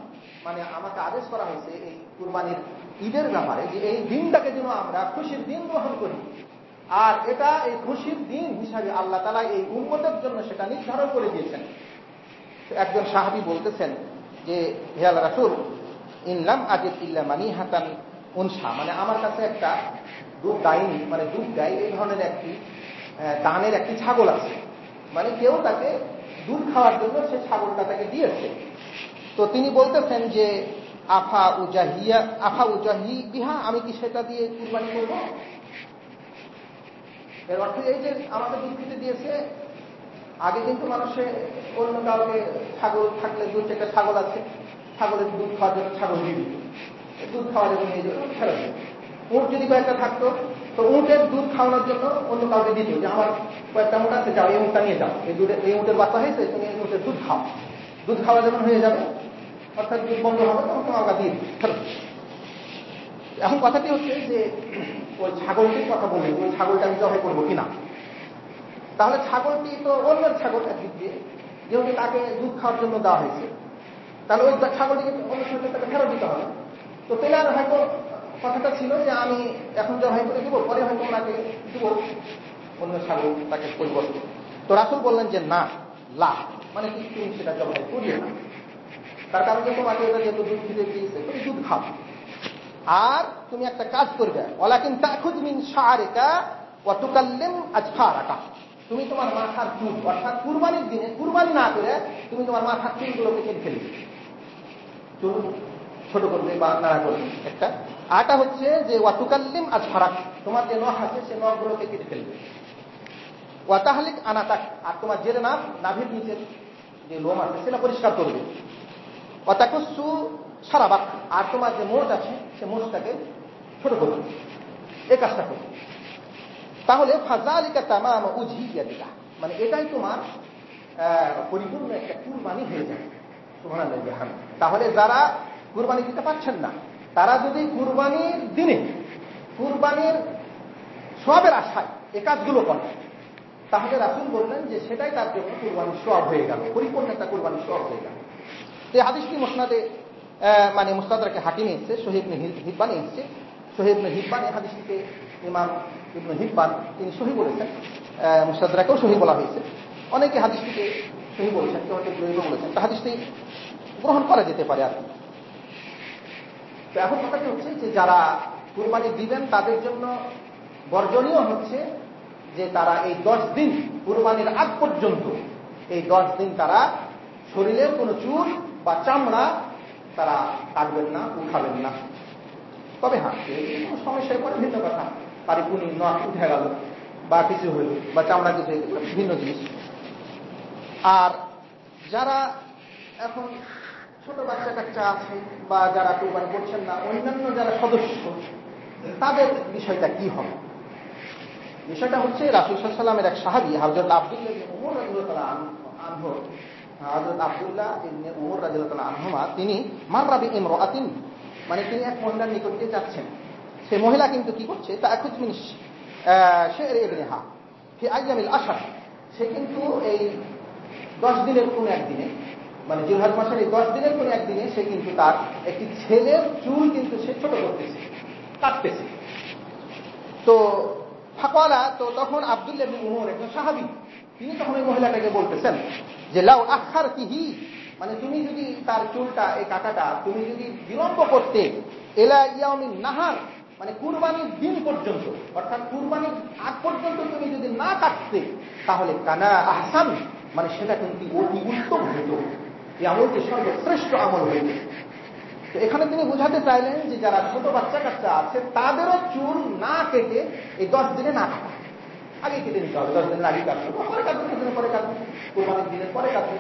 Speaker 1: মানে আমাকে আদেশ করা হয়েছে এই কুরবানির ঈদের ব্যাপারে যে এই দিনটাকে যেন আমরা খুশির দিন গ্রহণ করি, আর এটা এই খুশির দিন হিসাবে আল্লাহ তাআলা এই উম্মতের জন্য সেটা নির্ধারণ করে দিয়েছেন। একজন সাহাবী বলতেছেন যে হে আল্লাহর রাসূল, ইন লাম আজিদ ইল্লা মানিহাতান উনসা, মানে আমার কাছে একটা দুধ দাইনি, মানে দুধ দেয় এই ধরনের একটি দানের একটি ছাগল আছে, মানে কেউ তাকে দুধ খাওয়ার জন্য সে ছাগলটা তাকে দিয়েছে। তো তিনি বলতেছেন যে আফা উজাহি বিহা, আমি কি সেটা দিয়ে কুরবানি করব? এর অর্থ এই যে আমাকে দুধ খেতে দিয়েছে, আগে কিন্তু মানুষে অন্য কাউকে ছাগল থাকলে দুধ, একটা ছাগল আছে, ছাগলের দুধ খাওয়ার জন্য ছাগল দিয়ে দিত, দুধ খাওয়ার জন্য নিয়ে যেত, ফেরত দিত। উঁট যদি কয়েকটা থাকতো তো উঁটের দুধ খাওয়ানোর জন্য অন্য কাউকে দিত যে আমার কয়েকটা উঁট আছে, যাও এই উঁটটা নিয়ে যাও, এই উঁটের বাচ্চা হয়েছে, তুমি এই উঁটের দুধ খাও, দুধ খাওয়া যখন হয়ে যাবে অর্থাৎ দুধ বন্ধ হবে তখন তোমার আমরা দিয়ে দিই। এখন কথাটি হচ্ছে যে ওই ছাগলটির কথা বললেন, ওই ছাগলটা আমি জবাই করবো কিনা। তাহলে ছাগলটি তো অন্যের ছাগল একদিক দিয়ে, যেহেতু তাকে দুধ খাওয়ার জন্য দেওয়া হয়েছে, তাহলে ওই ছাগলটিকে অন্য সময় তাকে ফেরত দিতে হবে। তো তাহলে আর হয়তো কথাটা ছিল যে আমি এখন জবাই করে দেবো, পরে হয়তো ওনাকে দেবো অন্য ছাগল তাকে পরিবর্তন। তো রাসূল বললেন যে না, লা, মানে তুমি সেটা জবাই করিও না, তার কারণ যে তোমাকে এটা যেহেতু দুধ খেতে দিয়েছে তুমি দুধ খাও। আর তুমি একটা কাজ করবে, ওয়ালাকিন তাখুয মিন শা'রিকা ওয়া তুকাল্লিম আজফারাকা, তুমি তোমার মাথার চুল, অর্থাৎ কুরবানির দিনে কুরবানি না করে তুমি তোমার মাথার চুলগুলোকে কেটে ফেলবে, চুল ছোট করবে বা নাড়া করবে একটা। আটা হচ্ছে যে ওয়া তুকাল্লিম আজফারাক, তোমার যে নখ আছে সে নখগুলোকে কেটে ফেলবে। ওয়া তাহলিক আনাতাক, আর তোমার যে নাভির নিচের যে লোম আছে সেটা পরিষ্কার করবে। ওয়া তাকুসু সারাবাক, আর তোমার যে মোচ আছে সে মোচটাকে ছোট করবে, এই কাজটা করবে। তাহলে ফাযালিকা তামামু উজহিয়াতিকা, মানে এটাই তোমার পরিপূর্ণ একটা কুরবানি হয়ে যাবে। সুবহানাল্লাহ। তাহলে যারা কুরবানি দিতে পারছেন না তারা যদি কুরবানির দিনে কুরবানির সওয়াবের আশায় এই কাজগুলো করে, তাহলে রাসূল বললেন যে সেটাই তার জন্য কুরবানির সওয়াব হয়ে গেল, পরিপূর্ণ একটা কুরবানির সওয়াব হয়ে গেল। এই হাদিসটি মুসনাদে মানে মুস্তাদরাকে হাকিমে এসেছে, সহিহ ইবনে হিব্বানে এসেছে। সহিহ ইবনে হিব্বান এই হাদিসটিকে ইমাম ইবনে হিব্বান তিনি সহিহ বলেছেন, মুস্তাদরাকেও সহিহ বলা হয়েছে। অনেকে হাদিসটিকে সহিহ বলেছেন, কেউ হয়তো জয়ীফ বলেছেন। তো হাদিসটি গ্রহণ করা যেতে পারে আর কি। তো এখন কথাটি হচ্ছে যে যারা কুরবানি দিবেন তাদের জন্য বর্জনীয় হচ্ছে যে তারা এই 10 দিন কুরবানির আগ পর্যন্ত এই 10 দিন তারা শরীরের কোনো চুল বা চামড়া তারা কাটবেন না, উঠাবেন না। তবে হ্যাঁ, সমস্যায় পরে ভিন্ন কথা, পারিপুনি নখ উঠে গেল বা কিছু হইল বা চামড়া কিছু হয়ে গেল, ভিন্ন জিনিস। আর যারা এখন ছোট বাচ্চা কাচ্চা আছে বা যারা কুরবানি করছেন না, অন্যান্য যারা সদস্য, তাদের বিষয়টা কি হবে? বিষয়টা হচ্ছে রাসূল সাল্লাল্লাহু আলাইহি ওয়াসাল্লামের এক সাহাবী হযরত আব্দুল্লাহ ইবনে উমর রাদিয়াল্লাহু আনহু, হযরত আব্দুল্লাহ ইবনে উমর রাদিয়াল্লাহু আনহুমা, তিনি মাররা বিইমরাআতিন, মানে তিনি এক মহিলার নিকট দিয়ে যাচ্ছেন। সেই মহিলা কিন্তু কি করছে, তাআখুয মিন শি'রি ইবনিহা ফি আইয়ামিল আশর, সে কিন্তু এই 10 দিনের কোন একদিনে, মানে জিলহজ মাসের এই 10 দিনের কোন একদিনে সে কিন্তু তার একটি ছেলের চুল কিন্তু সে ছোট করতেছে, কাটতেছে। তো ফাকালা, তো তখন আব্দুল্লাহ ইবনে উমর একজন সাহাবী, তিনি তখন ওই মহিলাটাকে বলতেছেন যে লাউ আখারতিহি, মানে তুমি যদি তার চুলটা এই কাটাটা তুমি যদি বিলম্ব করতে ইলা ইয়াউমিন নাহার, মানে কুরবানির দিন পর্যন্ত, অর্থাৎ কুরবানির আগ পর্যন্ত তুমি যদি না কাটতে, তাহলে কানা আহসান, মানে সেটা কিন্তু অতি উত্তম হইত, এই আমলটি সর্বশ্রেষ্ঠ আমল হইত। তো এখানে তিনি বোঝাতে চাইলেন যে যারা ছোট বাচ্চা কাচ্চা আছে তাদেরও চুল না কেটে এই 10 দিনে না কাটা, আগে কেটে নিতে হবে, 10 দিনের আগে কাটবে, পরে কাটবে, 10 দিনের পরে কাটবে, কুরবানির দিনের পরে কাটবে।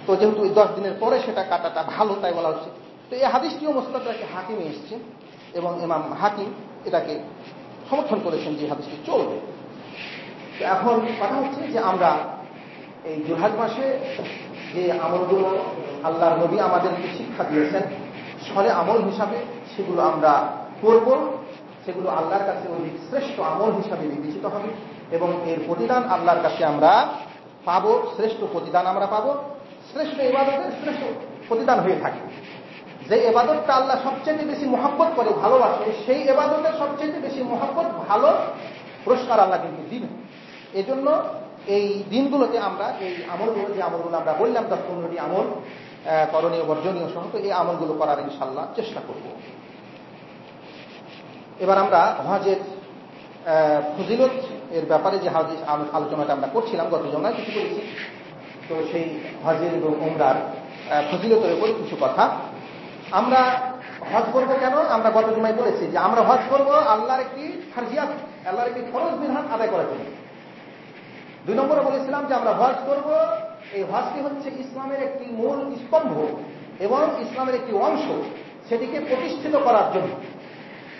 Speaker 1: তো যেহেতু 10 দিনের পরে সেটা কাটাটা ভালো, তাই বলা হচ্ছে তো এই হাদিসটিও মুস্তাদরাক হাকিমে এসেছে এবং ইমাম হাকিম এটাকে সমর্থন করেছেন যে হাদিসটি চলবে। তো এখন কথা হচ্ছে যে আমরা এই জিলহজ মাসে যে আমলগুলো আল্লাহর নবী আমাদেরকে শিক্ষা দিয়েছেন সলে আমল হিসাবে সেগুলো আমরা করব, সেগুলো আল্লাহর কাছে অধিক শ্রেষ্ঠ আমল হিসাবে বিবেচিত হবে এবং এর প্রতিদান আল্লাহর কাছে আমরা পাবো, শ্রেষ্ঠ প্রতিদান আমরা পাবো। শ্রেষ্ঠ ইবাদতের শ্রেষ্ঠ প্রতিদান হয়ে থাকে। যে ইবাদতটা আল্লাহ সবচেয়ে বেশি মহব্বত করে, ভালোবাসে, সেই ইবাদতের সবচেয়ে বেশি মহব্বত, ভালো পুরস্কার আল্লাহ কিন্তু দিবেন। এজন্য এই দিনগুলোতে আমরা এই আমলগুলো, যে আমলগুলো আমরা বললাম 10-15টি আমল করণীয় বর্জনীয় সহ, তো এই আমলগুলো করার ইনশাআল্লাহ চেষ্টা করব। এবার আমরা হজের ফজিলত এর ব্যাপারে যে হাদিস আলোচনাটা আমরা করছিলাম, গত জমায় কিছু করেছি, তো সেই হজের এবং উমরার ফজিলতের উপর কিছু কথা। আমরা হজ করব কেন? আমরা গত জমায় বলেছি যে আমরা হজ করব আল্লাহর একটি ফারজিয়াত, আল্লাহর একটি ফরজ বিধান আদায় করার জন্য। 2 নম্বরে বলেছিলাম যে আমরা হজ করব, এই হজটি হচ্ছে ইসলামের একটি মূল স্তম্ভ এবং ইসলামের একটি অংশ, সেটিকে প্রতিষ্ঠিত করার জন্য।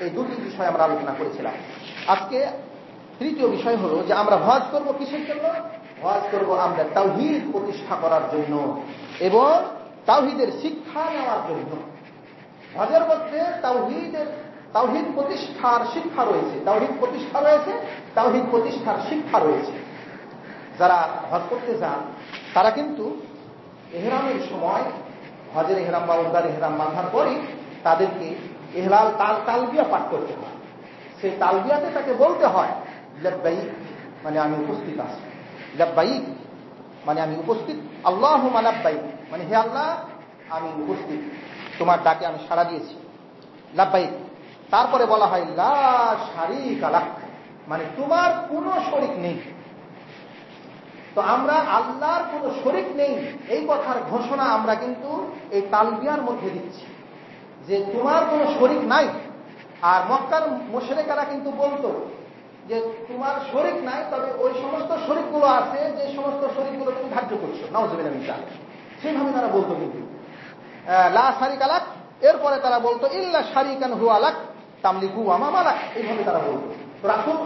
Speaker 1: এই 2টি বিষয় আমরা আলোচনা করেছিলাম। আজকে 3য় বিষয় হলো যে আমরা হজ করব কিসের জন্য? হজ করব আমরা তাওহীদ প্রতিষ্ঠা করার জন্য এবং তাওহীদের শিক্ষা নেওয়ার জন্য। হজের মধ্যে তাওহীদ প্রতিষ্ঠার শিক্ষা রয়েছে, তাওহীদ প্রতিষ্ঠা রয়েছে, তাওহীদ প্রতিষ্ঠার শিক্ষা রয়েছে। যারা হজ করতে যান তারা কিন্তু ইহরামের সময়, হজের ইহরাম বা উমরার ইহরাম বাঁধার পরে তাদেরকে ইহলাল তালবিয়া পাঠ করতে হয়। সেই তালবিয়াতে তাকে বলতে হয় লাব্বাইক মানে আমি উপস্থিত আছি, লাব্বাইক মানে আমি উপস্থিত, আল্লাহুম্মা লাব্বাইক মানে হে আল্লাহ আমি উপস্থিত, তোমার ডাকে আমি সাড়া দিয়েছি, লাব্বাইক। তারপরে বলা হয় লা শারীকা লাক মানে তোমার কোনো শরীক নেই। তো আমরা আল্লাহর কোনো শরীক নেই এই কথার ঘোষণা আমরা কিন্তু এই তালবিয়ার মধ্যে দিচ্ছি যে তোমার কোনো শরীক নাই। আর মক্কার মুশরিকরা কিন্তু বলতো যে তোমার শরীক নাই, তবে ওই সমস্ত শরীকগুলো আছে যে সমস্ত শরীকগুলো তুমি ধার্য করছো, নাউযুবিল্লাহ মিন যালিক, সেইভাবে তারা বলতো। কিন্তু লা শারীকা লাক, এরপরে তারা বলতো ইল্লা শারীকান হুয়া লাক তামলিকু ওয়া মা মালাক, এইভাবে তারা বলতো। তো রাসূল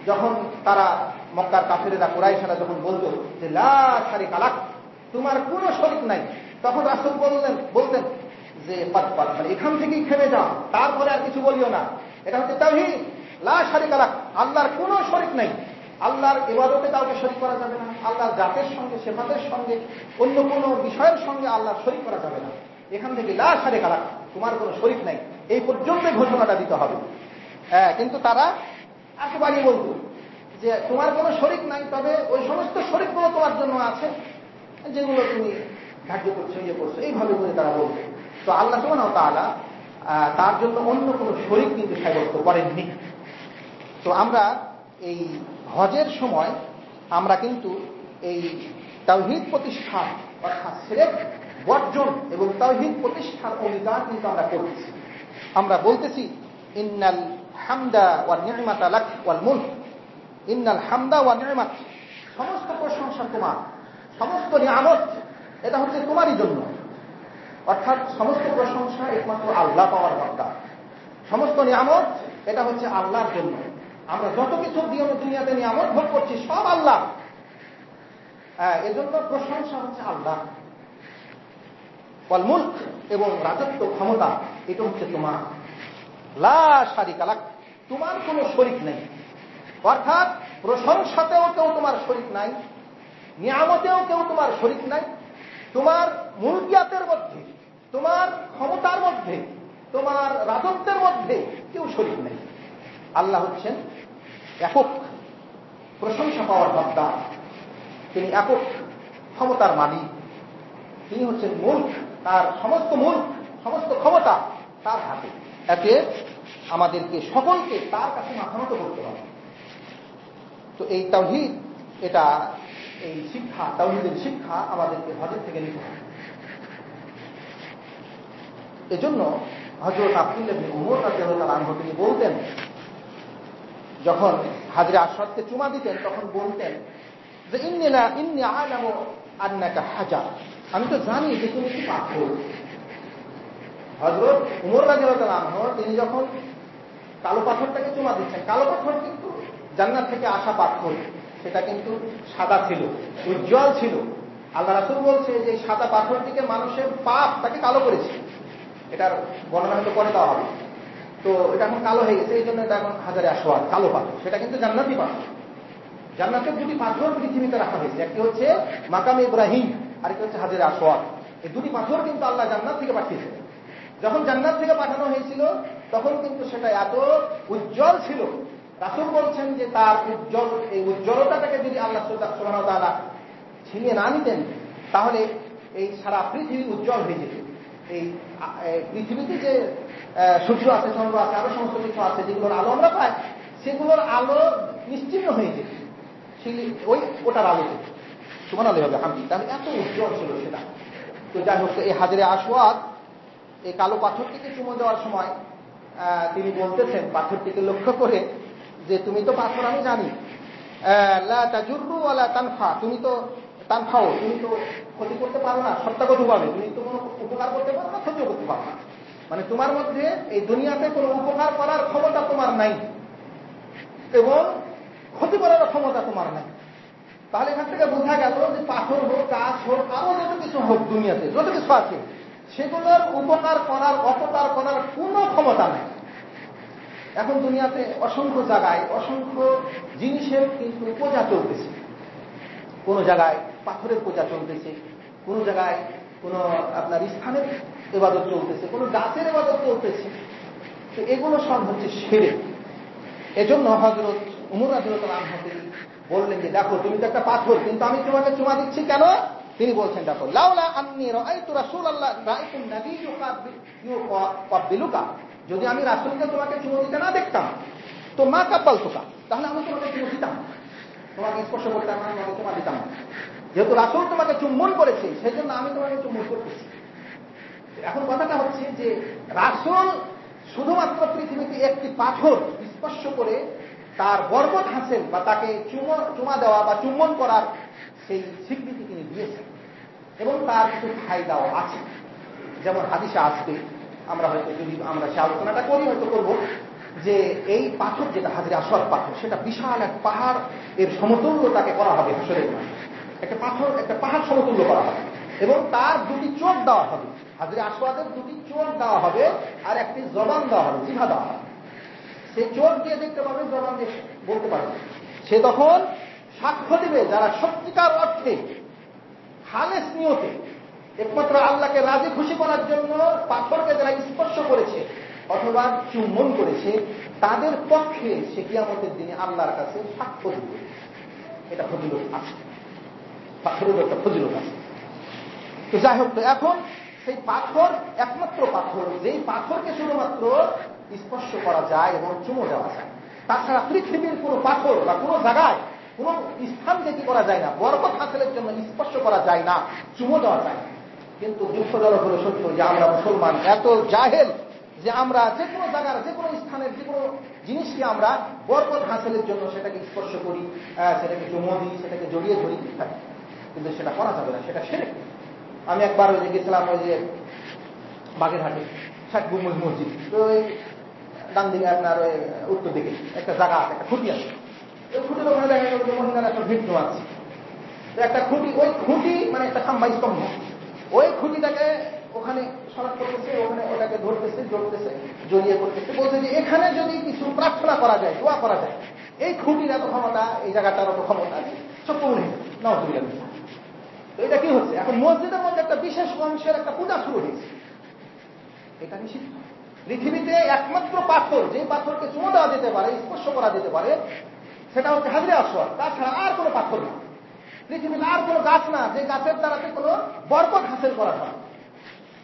Speaker 1: যখন তারা মক্কার কাফেরেরা কুরাইশরা যখন বলতো যে লা শারীকা লাক তোমার কোনো শরীক নাই, তখন রাসূল বলতেন যে পাত মানে এখান থেকেই থেমে যাও, তারপরে আর কিছু বলিও না। এটা হচ্ছে তাওহীদ, লা শারীকা লাক, আল্লাহর কোনো শরীক নাই। আল্লাহর ইবাদতে কাউকে শরীক করা যাবে না, আল্লাহর জাতের সঙ্গে, সিফাতের সঙ্গে, অন্য কোনো বিষয়ের সঙ্গে আল্লাহর শরীক করা যাবে না। এখান থেকে লা শারীকা লাক তোমার কোনো শরীক নাই এই পর্যন্ত ঘোষণাটা দিতে হবে। কিন্তু তারা একেবারেই বলতো যে তোমার কোনো শরীক নাই, তবে ওই সমস্ত শরীকগুলো তোমার জন্য আছে যেগুলো তুমি ধার্য করছো, ইয়ে করছো, এইভাবে করে তারা বলতো। তো আল্লাহ সুবহানাহু ওয়া তাআলা তার জন্য অন্য কোনো শরীক কিন্তু সাব্যস্ত করেননি। তো আমরা এই হজের সময় আমরা কিন্তু এই তাওহীদ প্রতিষ্ঠা অর্থাৎ শিরক বর্জন এবং তাওহীদ প্রতিষ্ঠার অঙ্গীকার কিন্তু আমরা করতেছি। আমরা বলতেছি ইন্নাল হামদা ওয়া নি'মাতা লাক ওয়াল মুলক, ইন্নাল হামদা ওয়া নি'মাত, সমস্ত প্রশংসা তোমার, সমস্ত নিয়ামত এটা হচ্ছে তোমারই জন্য। অর্থাৎ সমস্ত প্রশংসা একমাত্র আল্লাহ পাওয়ার দরকার, সমস্ত নিয়ামত এটা হচ্ছে আল্লাহর জন্য। আমরা যত কিছু দুনিয়াতে নিয়ামত ভোগ করছি সব আল্লাহ, এজন্য প্রশংসা হচ্ছে আল্লাহ। ওয়াল মুলক এবং রাজত্ব ক্ষমতা এটা হচ্ছে তোমার। লা শারীকা লাক তোমার কোনো শরীক নেই, অর্থাৎ প্রশংসাতেও কেউ তোমার শরীক নাই, নিয়ামতেও কেউ তোমার শরীক নাই, তোমার মুলকিয়াতের মধ্যে, তোমার ক্ষমতার মধ্যে, তোমার রাজত্বের মধ্যে কেউ শরীক নেই। আল্লাহ হচ্ছেন একক, প্রশংসা পাওয়ার হকদার, তিনি একক ক্ষমতার মালিক, তিনি হচ্ছেন মুলক, তার সমস্ত মুলক, সমস্ত ক্ষমতা তার হাতে। এতে আমাদেরকে সকলকে তার কাছে মাথা নত করতে হবে। তো এই তাওহীদ, এটা এই শিক্ষা, তাওহীদের শিক্ষা আমাদেরকে হজের থেকে নিতে হবে। এজন্য হযরত আব্দুল্লাহ ইবনে উমর রাদিয়াল্লাহু আনহু তিনি বলতেন, যখন হাজরে আসওয়াদকে চুমা দিতেন তখন বলতেন যে ইন্নী আলামু আন্নাকা হাজার, আমি তো জানি যে তুমি কি পাথর। হযরত উমর রাদিয়াল্লাহু আনহু তিনি যখন কালো পাথরটাকে চুমা দিচ্ছেন, কালো পাথর কিন্তু জান্নাত থেকে আসা পাথর, সেটা কিন্তু সাদা ছিল, উজ্জ্বল ছিল। আল্লাহ রাসূল বলছে যে সাদা পাথরটিকে মানুষের পাপ তাকে কালো করেছে। এটার বর্ণনা হয়তো পরে দেওয়া হবে। তো এটা এখন কালো হয়ে গেছে, এই জন্য এটা এখন হাজারে আসওয়াদ, কালো পাথর। সেটা কিন্তু জান্নাতি পাথর। জান্নাতের দুটি পাথর পৃথিবীতে রাখা হয়েছে, একটি হচ্ছে মাকামে ইব্রাহিম, আরেকটি হচ্ছে হাজারে আসওয়াদ। এই দুটি পাথর কিন্তু আল্লাহ জান্নাত থেকে পাঠিয়েছে। যখন জান্নাত থেকে পাঠানো হয়েছিল তখন কিন্তু সেটা এত উজ্জ্বল ছিল, রাসূল বলছেন যে তার এই উজ্জ্বলতাটাকে যদি আল্লাহ সুবহানাহু ওয়া তাআলা ছিনিয়ে না নিতেন তাহলে এই সারা পৃথিবী উজ্জ্বল হয়ে যেত। এই পৃথিবীতে যে সূর্য আছে, চন্দ্র আছে, আরো সমস্ত কিছু আছে যেগুলোর আলো আমরা পাই, সেগুলোর আলো নিশ্চিন্ন হয়ে যেত ওটার আলোতে। সুবহানাল্লাহ হবে হামদি, তাহলে এত উজ্জ্বল ছিল সেটা। তো যাই হোক, এই হাজরে আসওয়াদ এই কালো পাথরটিকে চুমো দেওয়ার সময় তিনি বলতেছেন পাথরটিকে লক্ষ্য করে যে তুমি তো পাথর, আমি জানি, লা তাজুররু ওয়ালা তানফা, তুমি তো তানফাও, তুমি তো ক্ষতি করতে পারো না সত্যাগতভাবে, তুমি তো কোনো উপকার করতে পারো না, ক্ষতিও করতে পারো না। মানে তোমার মধ্যে এই দুনিয়াতে কোনো উপকার করার ক্ষমতা তোমার নাই এবং ক্ষতি করার ক্ষমতা তোমার নাই। তাহলে এখান থেকে বোঝা গেল যে পাথর হোক, গাছ হোক, আরো যত কিছু হোক দুনিয়াতে যত কিছু আছে, সেগুলোর উপকার করার, অপকার করার কোনো ক্ষমতা নাই। এখন দুনিয়াতে অসংখ্য জায়গায় অসংখ্য জিনিসের কিন্তু পূজা চলতেছে। কোন জায়গায় পাথরের পূজা চলতেছে, কোন জায়গায় কোন আপনার স্থানের ইবাদত চলতেছে, কোন গাছের ইবাদত চলতেছে। তো এগুলো সব হচ্ছে শিরক। এজন্য হযরত উমর রাদিয়াল্লাহু আনহু বললেন যে দেখো তুমি তো একটা পাথর, কিন্তু আমি তোমাকে চুমা দিচ্ছি কেন? তিনি বলছেন দেখো, লাউলা আন্নী রাআইতু রাসূলুল্লাহ রাআইতুন নবী ইউকাব্বিলুকা, যদি আমি রাসূলকে তোমাকে চুমু দিতে না দেখতাম তো মা কাব্বালতুকা, তাহলে আমি তোমাকে চুমু দিতাম, তোমাকে স্পর্শ করতাম না, তোমাকে চুমা দিতাম না। যেহেতু রাসূল তোমাকে চুম্বন করেছে সেই জন্য আমি তোমাকে চুম্বন করতেছি। এখন কথাটা হচ্ছে যে রাসূল শুধুমাত্র পৃথিবীতে একটি পাথর স্পর্শ করে তার বরকত হাসিল বা তাকে চুমা দেওয়া বা চুম্বন করার সেই স্বীকৃতি তিনি দিয়েছেন, এবং তার কিছু ফায়দাও আছে। যেমন হাদিসে আসবে, আমরা হয়তো যদি আমরা সে আলোচনাটা করি হয়তো করবো, যে এই পাথর যেটা হাজরে আসওয়াদ পাথর, সেটা বিশাল এক পাহাড় এর সমতুল্য তাকে করা হবে। হাসরের মাঠে একটা পাথর, একটা পাহাড় সমতুল্য করা হবে এবং তার দুটি চোখ দেওয়া হবে। হাজরে আসওয়াদের দুটি চোখ দেওয়া হবে আর একটি জবান দেওয়া হবে, জিভা দেওয়া হবে। সে চোখ দিয়ে দেখতে পারবে, জবান দিয়ে বলতে পারবে। সে তখন সাক্ষ্য দিবে যারা সত্যিকার অর্থে খালেস নিয়তে একমাত্র আল্লাহকে রাজি খুশি করার জন্য পাথরকে যারা স্পর্শ করেছে অথবা চুম্বন করেছে, তাদের পক্ষে সে কিয়ামতের দিনে আল্লাহর কাছে সাক্ষ্য দিবে। এটা ফজিলত আছে, পাথরের একটা ফজিলত আছে। তো যাই হোক, তো এখন সেই পাথর একমাত্র পাথর, যেই পাথরকে শুধুমাত্র স্পর্শ করা যায় এবং চুমো দেওয়া যায়। তাছাড়া পৃথিবীর কোনো পাথর বা কোনো জায়গায় কোনো স্থান যেটি করা যায় না, বরকত হাসিলের জন্য স্পর্শ করা যায় না, চুমো দেওয়া যায় না। কিন্তু দুঃখজনক হলো সত্য যে আমরা মুসলমান এত জাহেল যে আমরা যে কোনো জায়গার, যে কোনো স্থানের, যে কোনো জিনিসকে আমরা বরকত হাসিলের জন্য সেটাকে স্পর্শ করি, সেটাকে চুমো দিই, সেটাকে জড়িয়ে ধরি থাকি। কিন্তু সেটা করা যাবে না, সেটা শিরক। আমি একবার ওই যে গেছিলাম ওই যে বাগেরহাটে শেখ গম্বুজ মসজিদ, তো ওই ডান দিকে আপনার ওই উত্তর দিকে একটা জায়গা আছে, একটা খুঁটি আছে। ওই খুঁটির ওখানে দেখা গেল যে মহিলারা একটা ভিড় জমাচ্ছে। তো একটা খুঁটি, ওই খুঁটি মানে একটা খাম্বা স্তম্ভ, ওই খুঁটিটাকে ওখানে সরাত করতেছে, ওখানে ওটাকে ধরতেছে, জড়তেছে, জড়িয়ে করতেছে, বলছে যে এখানে যদি কিছু প্রার্থনা করা যায়, দোয়া করা যায়, এই খুঁটির এত ক্ষমতা, এই জায়গাটার এত ক্ষমতা, সব কমে নওয়াজুবিল্লাহ। তো এটা কি হচ্ছে, এখন মসজিদের মধ্যে একটা বিশেষ অংশের একটা পূজা শুরু হয়েছে। এটা নিষিদ্ধ। পৃথিবীতে একমাত্র পাথর, যে পাথরকে চুমো দেওয়া যেতে পারে, স্পর্শ করা যেতে পারে, সেটা হচ্ছে হাজরে আসওয়াদ। তাছাড়া আর কোনো পাথর না, পৃথিবীতে আর কোনো গাছ না যে গাছের দ্বারাতে কোনো বরকত হাসিল করা হয়।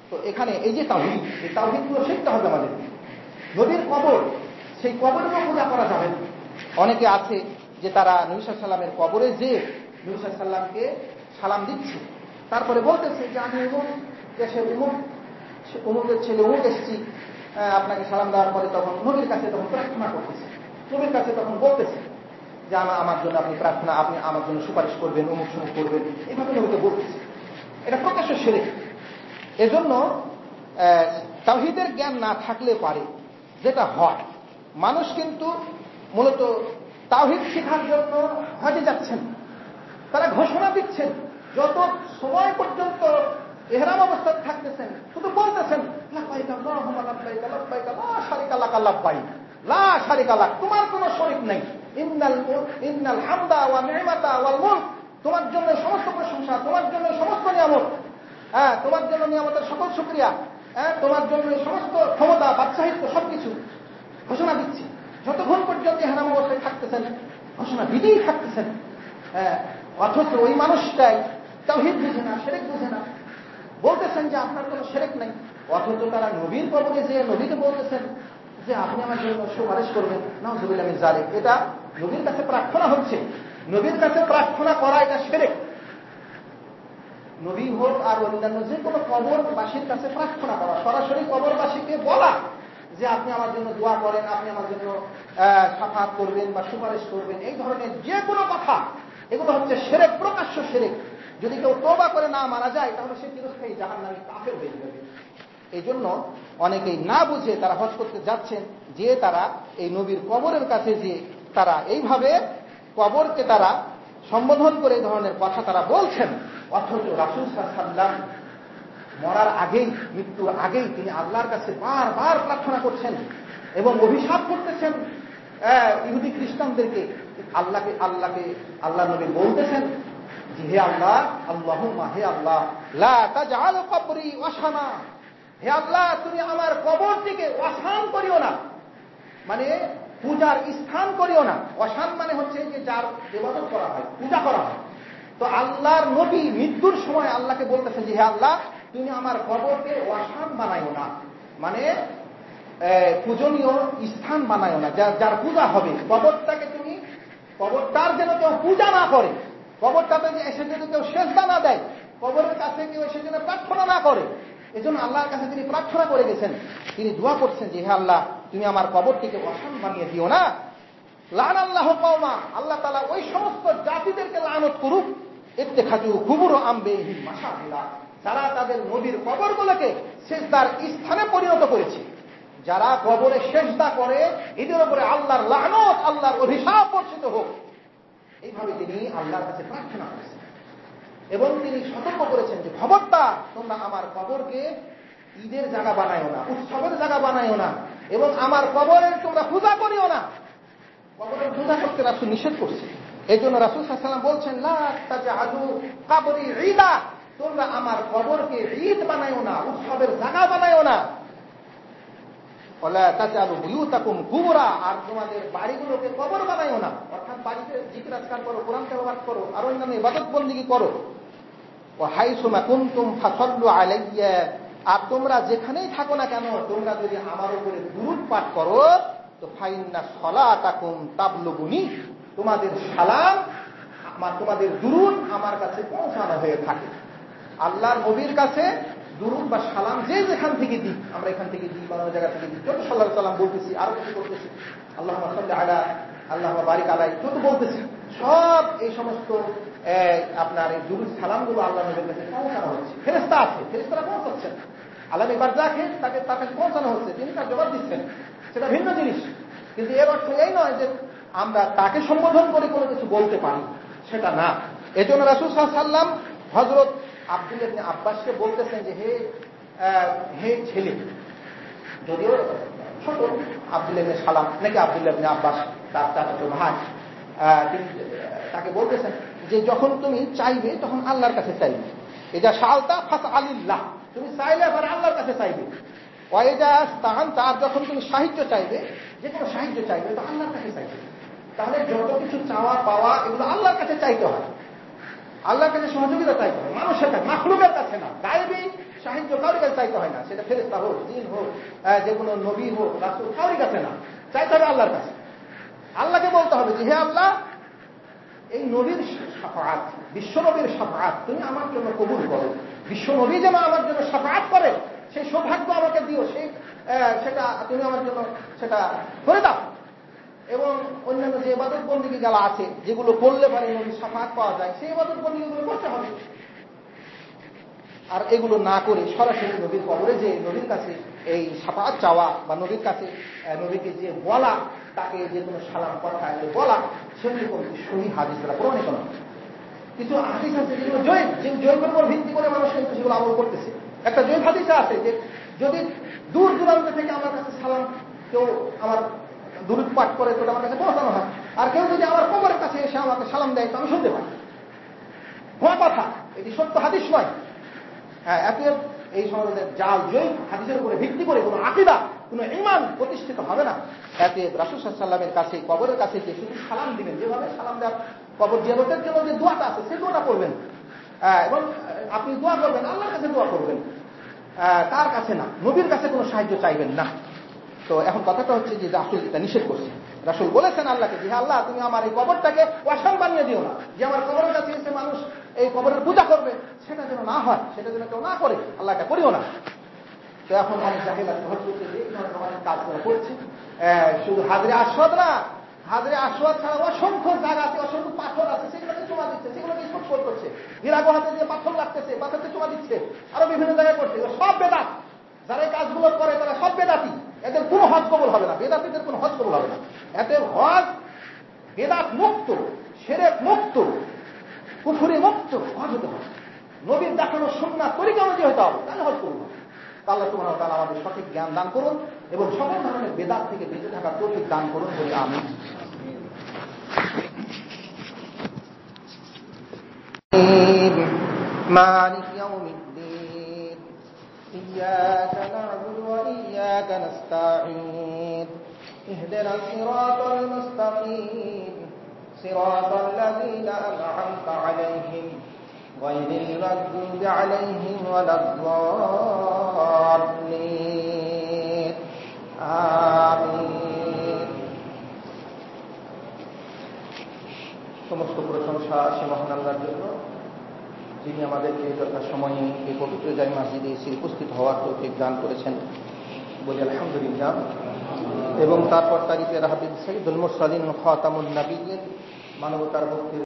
Speaker 1: তো এখানে এই যে তাওহীদ, এই তাওহীদগুলো শিখতে হবে আমাদের। নবীর কবর, সেই কবরেরও পূজা করা যাবে না। অনেকে আছে যে তারা নবী সাল্লাল্লাহু আলাইহি ওয়াসাল্লামের কবরে যে নবী সাল্লাল্লাহু আলাইহি ওয়াসাল্লামকে সালাম দিচ্ছে, তারপরে বলতেছে যে আমি অমুকের ছেলে অমুক এসেছি আপনাকে সালাম দেওয়ার পরে তখন নবীর কাছে তখন প্রার্থনা করতেছে, নবীর কাছে তখন বলতেছে যে আমার জন্য আপনি প্রার্থনা, আপনি আমার জন্য সুপারিশ করবেন, অমুক সমুক করবেন, এভাবে নবীকে বলতেছে। এটা প্রকাশ্য শিরক। এজন্য তাওহীদের জ্ঞান না থাকলে পারে যেটা হয়, মানুষ কিন্তু মূলত তাওহীদ শেখার জন্য হজে যাচ্ছেন, তারা ঘোষণা দিচ্ছেন, যত সময় পর্যন্ত ইহরাম অবস্থায় থাকতেছেন শুধু বলতেছেন লাব্বাইক আল্লাহুম্মা লাব্বাইক লাব্বাইক লা শারীকা লাক লাব্বাইক লা শারীকা লাক, তোমার কোনো শরীক নেই, ইন্নাল হামদা ওয়া নি'মাতা ওয়াল মুলক, তোমার জন্য সমস্ত প্রশংসা, তোমার জন্য সমস্ত নিয়ামত, তোমার জন্য নিয়ামতের সকল শুকরিয়া, তোমার জন্য সমস্ত ক্ষমতা বাদশাহিত্ব সবকিছু ঘোষণা দিচ্ছি। যতক্ষণ পর্যন্ত ইহরাম অবস্থায় থাকতেছেন ঘোষণা দিতেই থাকতেছেন। অথচ ওই মানুষটাই তাওহীদ বুঝে না, শিরক বুঝে না, বলতেছেন যে আপনার কোনো শিরক নাই, অথচ তারা নবীর কবরে যে নবীকে বলতেছেন যে আপনি আমার জন্য সুপারিশ করবেন, নাউযুবিল্লাহি মিন যালিক। এটা নবীর কাছে প্রার্থনা হচ্ছে, নবীর কাছে প্রার্থনা করা এটা শিরক। নবী হোক আর অন্যান্য যে কোনো কবরবাসীর কাছে প্রার্থনা করা, সরাসরি কবরবাসীকে বলা যে আপনি আমার জন্য দোয়া করেন, আপনি আমার জন্য শাফাআত করবেন বা সুপারিশ করবেন, এই ধরনের যে কোনো কথা, এগুলো হচ্ছে শিরক, প্রকাশ্য শিরক। যদি কেউ তওবা করে না মারা যায় তাহলে সে চিরস্থায়ী জাহান্নামী কাফের হয়ে যাবে। এই জন্য অনেকেই না বুঝে তারা হজ করতে যাচ্ছেন, যে তারা এই নবীর কবরের কাছে যে তারা এইভাবে কবরকে তারা সম্বোধন করে এই ধরনের কথা তারা বলছেন, অথচ রাসূল সাল্লাল্লাহু আলাইহি ওয়াসাল্লাম মরার আগেই, মৃত্যুর আগেই তিনি আল্লাহর কাছে বারবার প্রার্থনা করছেন এবং অভিশাপ করতেছেন ইহুদি খ্রিস্টানদেরকে। আল্লাহ নবী বলতেছেন যে হে আল্লাহ, আল্লাহুম্মা, হে আল্লাহ, লা তাজআল কবরি ওয়াসানা, হে আল্লাহ তুমি আমার কবরটিকে ওয়াসান করিও না, মানে পূজার স্থান করিও না। ওয়াসান মানে হচ্ছে যে যার ইবাদত করা হয়, পূজা করা হয়। তো আল্লাহর নবী মৃত্যুর সময় আল্লাহকে বলতেছেন যে হে আল্লাহ তুমি আমার কবরকে ওয়াসান বানাইও না, মানে পূজনীয় স্থান বানাইও না, যার পূজা হবে। কবরটাকে তুমি, কবরটার যেন কেউ পূজা না করে, কবরটাতে এসে যদি কেউ সেজদা না দেয়, কবরের কাছে কেউ এসে যেন প্রার্থনা না করে। এজন্য আল্লাহর কাছে তিনি প্রার্থনা করে গেছেন, তিনি দোয়া করছেন যে হে আল্লাহ তুমি আমার কবরটিকে ওয়াসান বানিয়ে দিও না। লানাল্লাহু কওমা, আল্লাহ তাআলা ওই সমস্ত জাতিদেরকে লানত করুক, ইত্তেখাযু কুবুর আমবিহিম মাশাআল্লাহ, যারা তাদের নবীর কবরগুলোকে সিজদার স্থানে পরিণত করেছে। যারা কবরে সিজদা করে এদের উপরে আল্লাহর লানত, আল্লাহর অভিশাপ বর্ষিত হোক। এইভাবে তিনি আল্লাহর কাছে প্রার্থনা করেছেন এবং তিনি সতর্ক করেছেন যে খবরদার তোমরা আমার কবরকে ঈদের জায়গা বানায়ো না, উৎসবের জায়গা বানায়ো না, এবং আমার কবরের তোমরা পূজা করিও না। কবরের পূজা করতে রাসূল নিষেধ করছে। এই জন্য রাসূল সাল্লাল্লাহু আলাইহি ওয়াসাল্লাম বলছেন লা তাজআলু কবরি ঈদা, তোমরা আমার কবরকে ঈদ বানায়ো না, উৎসবের জায়গা বানায়ো না। ওয়ালা তাজআলু বুয়ুতাকুম কুবরা, আর তোমাদের বাড়িগুলোকে কবর বানায়ো না। অর্থাৎ বাড়িতে জিকির আজকার করো, কোরআন তেলাওয়াত করো, আর অন্যান্য ইবাদত বন্দেগী করো। ওয়া হাইসুমা কুনতুম ফাসাল্লু আলাইয়া, আর তোমরা যেখানেই থাকো না কেন তোমরা যদি আমার উপরে দুরূদ পাঠ করো তো ফাইন্না সলাতাকুম তাবলুগুনি, তোমাদের সালাম, তোমাদের দুরূদ আমার কাছে পৌঁছানো হয়ে থাকে। আল্লাহর নবীর কাছে দুরূদ বা সালাম যে যেখান থেকে দিই, আমরা এখান থেকে দিই, বানানো জায়গা থেকে দিই, যত সাল্লাল্লাহু আলাইহি ওয়াসাল্লাম বলতেছি, আরো কিছু করতেছি, আল্লাহুম্মা সাল্লি আলা, আল্লাহুম্মা বারিক আলাই, যত বলতেছি, সব এই সমস্ত আপনার এই দুরূদ সালামগুলো আল্লাহ নবীর কাছে পৌঁছানো হচ্ছে। ফেরেশতা আছে, ফেরেশতারা পৌঁছাচ্ছেন, আলামে বারজাখে তাকে পৌঁছানো হচ্ছে, তিনি তার জবাব দিচ্ছেন, সেটা ভিন্ন জিনিস। কিন্তু এর অর্থ এই নয় যে আমরা তাকে সম্বোধন করে কোনো কিছু বলতে পারি, সেটা না। এজন্য রাসূল সাল্লাল্লাহু আলাইহি ওয়াসাল্লাম হযরত আব্দুল্লাহ ইবনে আব্বাসকে বলতেছেন যে হে ছেলে, যদিও ছোট আব্দুল্লাহ ইবনে সালাম নাকি আব্দুল্লাহ ইবনে আব্বাস তার চাচাতো ভাই, তিনি তাকে বলতেছেন যে যখন তুমি চাইবে তখন আল্লাহর কাছে চাইবে। এটা সালতা ফাসআলিল্লাহ, তুমি চাইলে আবার আল্লাহর কাছে চাইবে। ওয়াইদা স্তান, তার যখন তুমি সাহায্য চাইবে, যে কোনো সাহায্য চাইবে তো আল্লাহর কাছে চাইবে। তাহলে যত কিছু চাওয়া পাওয়া এগুলো আল্লাহর কাছে চাইতে হয়, আল্লাহর কাছে সহযোগিতা চাইতে হয়, মানুষের কাছে, মাখলুকের কাছে না। গায়েবী সাহায্য কারোর কাছে চাইতে হয় না, সেটা ফেরেশতা হোক, জিন হোক, যে কোনো নবী হোক, রাসূল, কারোর কাছে না, চাইতে হবে আল্লাহর কাছে। আল্লাহকে বলতে হবে যে হে আল্লাহ এই নবীর শাফাআত, বিশ্ব নবীর শাফাআত তুমি আমার জন্য কবুল করো, বিশ্ব নবী যেন আমার জন্য শাফাআত করে সেই সৌভাগ্য আমাকে দিও, সেটা তুমি আমার জন্য সেটা করে দাও। এবং অন্যান্য যে ইবাদত বন্দেগী গুলো আছে যেগুলো করলে পরে নবীর শাফাআত পাওয়া যায়, সেই ইবাদত বন্দেগীগুলো করতে হবে। আর এগুলো না করে সরাসরি নবীর কবরে যে নবীর কাছে এই শাফাআত চাওয়া বা নবীর কাছে নবীকে যে বলা, তাকে যে কোনো সালাম কথা বলা, সেগুলি কোনো সহি হাদিস দ্বারা প্রমাণিত নয়। কিছু হাদিস আছে যেগুলো জয়ীফ, যে জয়ীফের উপর ভিত্তি করে মানুষ কিন্তু সেগুলো আমল করতেছে। একটা জয়ীফ হাদিস আছে যে যদি দূর দূরান্ত থেকে আমার কাছে সালাম কেউ আমার দুরূদ পাঠ করে তো আমার কাছে পৌঁছানো হয়, আর কেউ যদি আমার কবরের কাছে এসে আমাকে সালাম দেয় তো আমি শুনতে পাই। ভুয়া কথা, এটি সত্য হাদিস নয়। হ্যাঁ, এত এই ধরনের জাল জয়ীফ হাদিসের উপরে ভিত্তি করে কোনো আকীদা, কোনো ঈমান প্রতিষ্ঠিত হবে না। এতে রাসূল সাল্লাল্লাহু আলাইহি ওয়াসাল্লামের কাছে, কবরের কাছে যে শুধু সালাম দিবেন, যেভাবে সালাম দেওয়ার কবর জিয়ারতের জন্য যে দোয়াটা আছে সেই দোয়াটা করবেন, এবং আপনি দোয়া করবেন, আল্লাহর কাছে দোয়া করবেন, তার কাছে না, নবীর কাছে কোনো সাহায্য চাইবেন না। তো এখন কথাটা হচ্ছে যে রাসূল এটা নিষেধ করছে। রাসূল বলেছেন আল্লাহকে যে আল্লাহ, তুমি আমার এই কবরটাকে ওয়াসাল বানিয়ে দিও না, যে আমার কবরের কাছে এসে মানুষ এই কবরের পূজা করবে, সেটা যেন না হয়, সেটা যেন কেউ না করে, আল্লাহ এটা করিও না। তো এখন অনেক জাহেল আছে, হয়তো অনেক কাজ করা করছে। শুধু হাজরে আসওয়াদ না, হাজরে আসওয়াদ ছাড়া অসংখ্য জায়গা আছে, অসংখ্য পাথর আছে, সেগুলোকে চুমা দিচ্ছে, সেগুলোকে স্পর্শ করছে, হীরা গুহাতে দিয়ে পাথর লাগতেছে, পাথরকে চুমা দিচ্ছে, আরো বিভিন্ন জায়গায় করছে। সব বেদাত, যারা এই কাজগুলো করে তারা সব বেদাতি, এদের কোনো হজ কবুল হবে না, বেদাতিদের কোনো হজ কবুল হবে না। এদের হজ বেদাত মুক্ত, শিরক মুক্ত, কুফরি মুক্ত হজ হতে হবে, নবীর দেখানো সুন্নাহ তরিকা অনুযায়ী হতে হবে, তাহলে হজ কবুল হবে। আল্লাহ সুবহানাহু ওয়া তাআলা আমাদের সঠিক জ্ঞান দান করুন এবং সকল ধরনের বেদাত থেকে বেঁচে থাকার তৌফিক দান করুন বলে আমিন। মালিক ইয়াউমিদ্দিন, ইয়্যাকা না'বুদু ওয়া ইয়্যাকা নাস্তাঈন, ইহদিনাস সিরাতাল মুস্তাকিম, সিরাতাল লাযীনা আন'আমতা আলাইহিম গায়রিল মাগদুবি আলাইহিম ওয়ালাদ-দাল্লিন। আমিন। সমস্ত প্রশংসা সে মহান আল্লাহর জন্য, যিনি আমাদেরকে যথাসময়ে এই পবিত্র জামি মসজিদে এসে উপস্থিত হওয়ার তৌফিক দান করেছেন, বলি আলহামদুলিল্লাহ। এবং তারপর তারিখে রাহাবিব সাইয়্যিদুল মুরসালিন খাতামুন নবিয়্যিন, মানবতার মুক্তির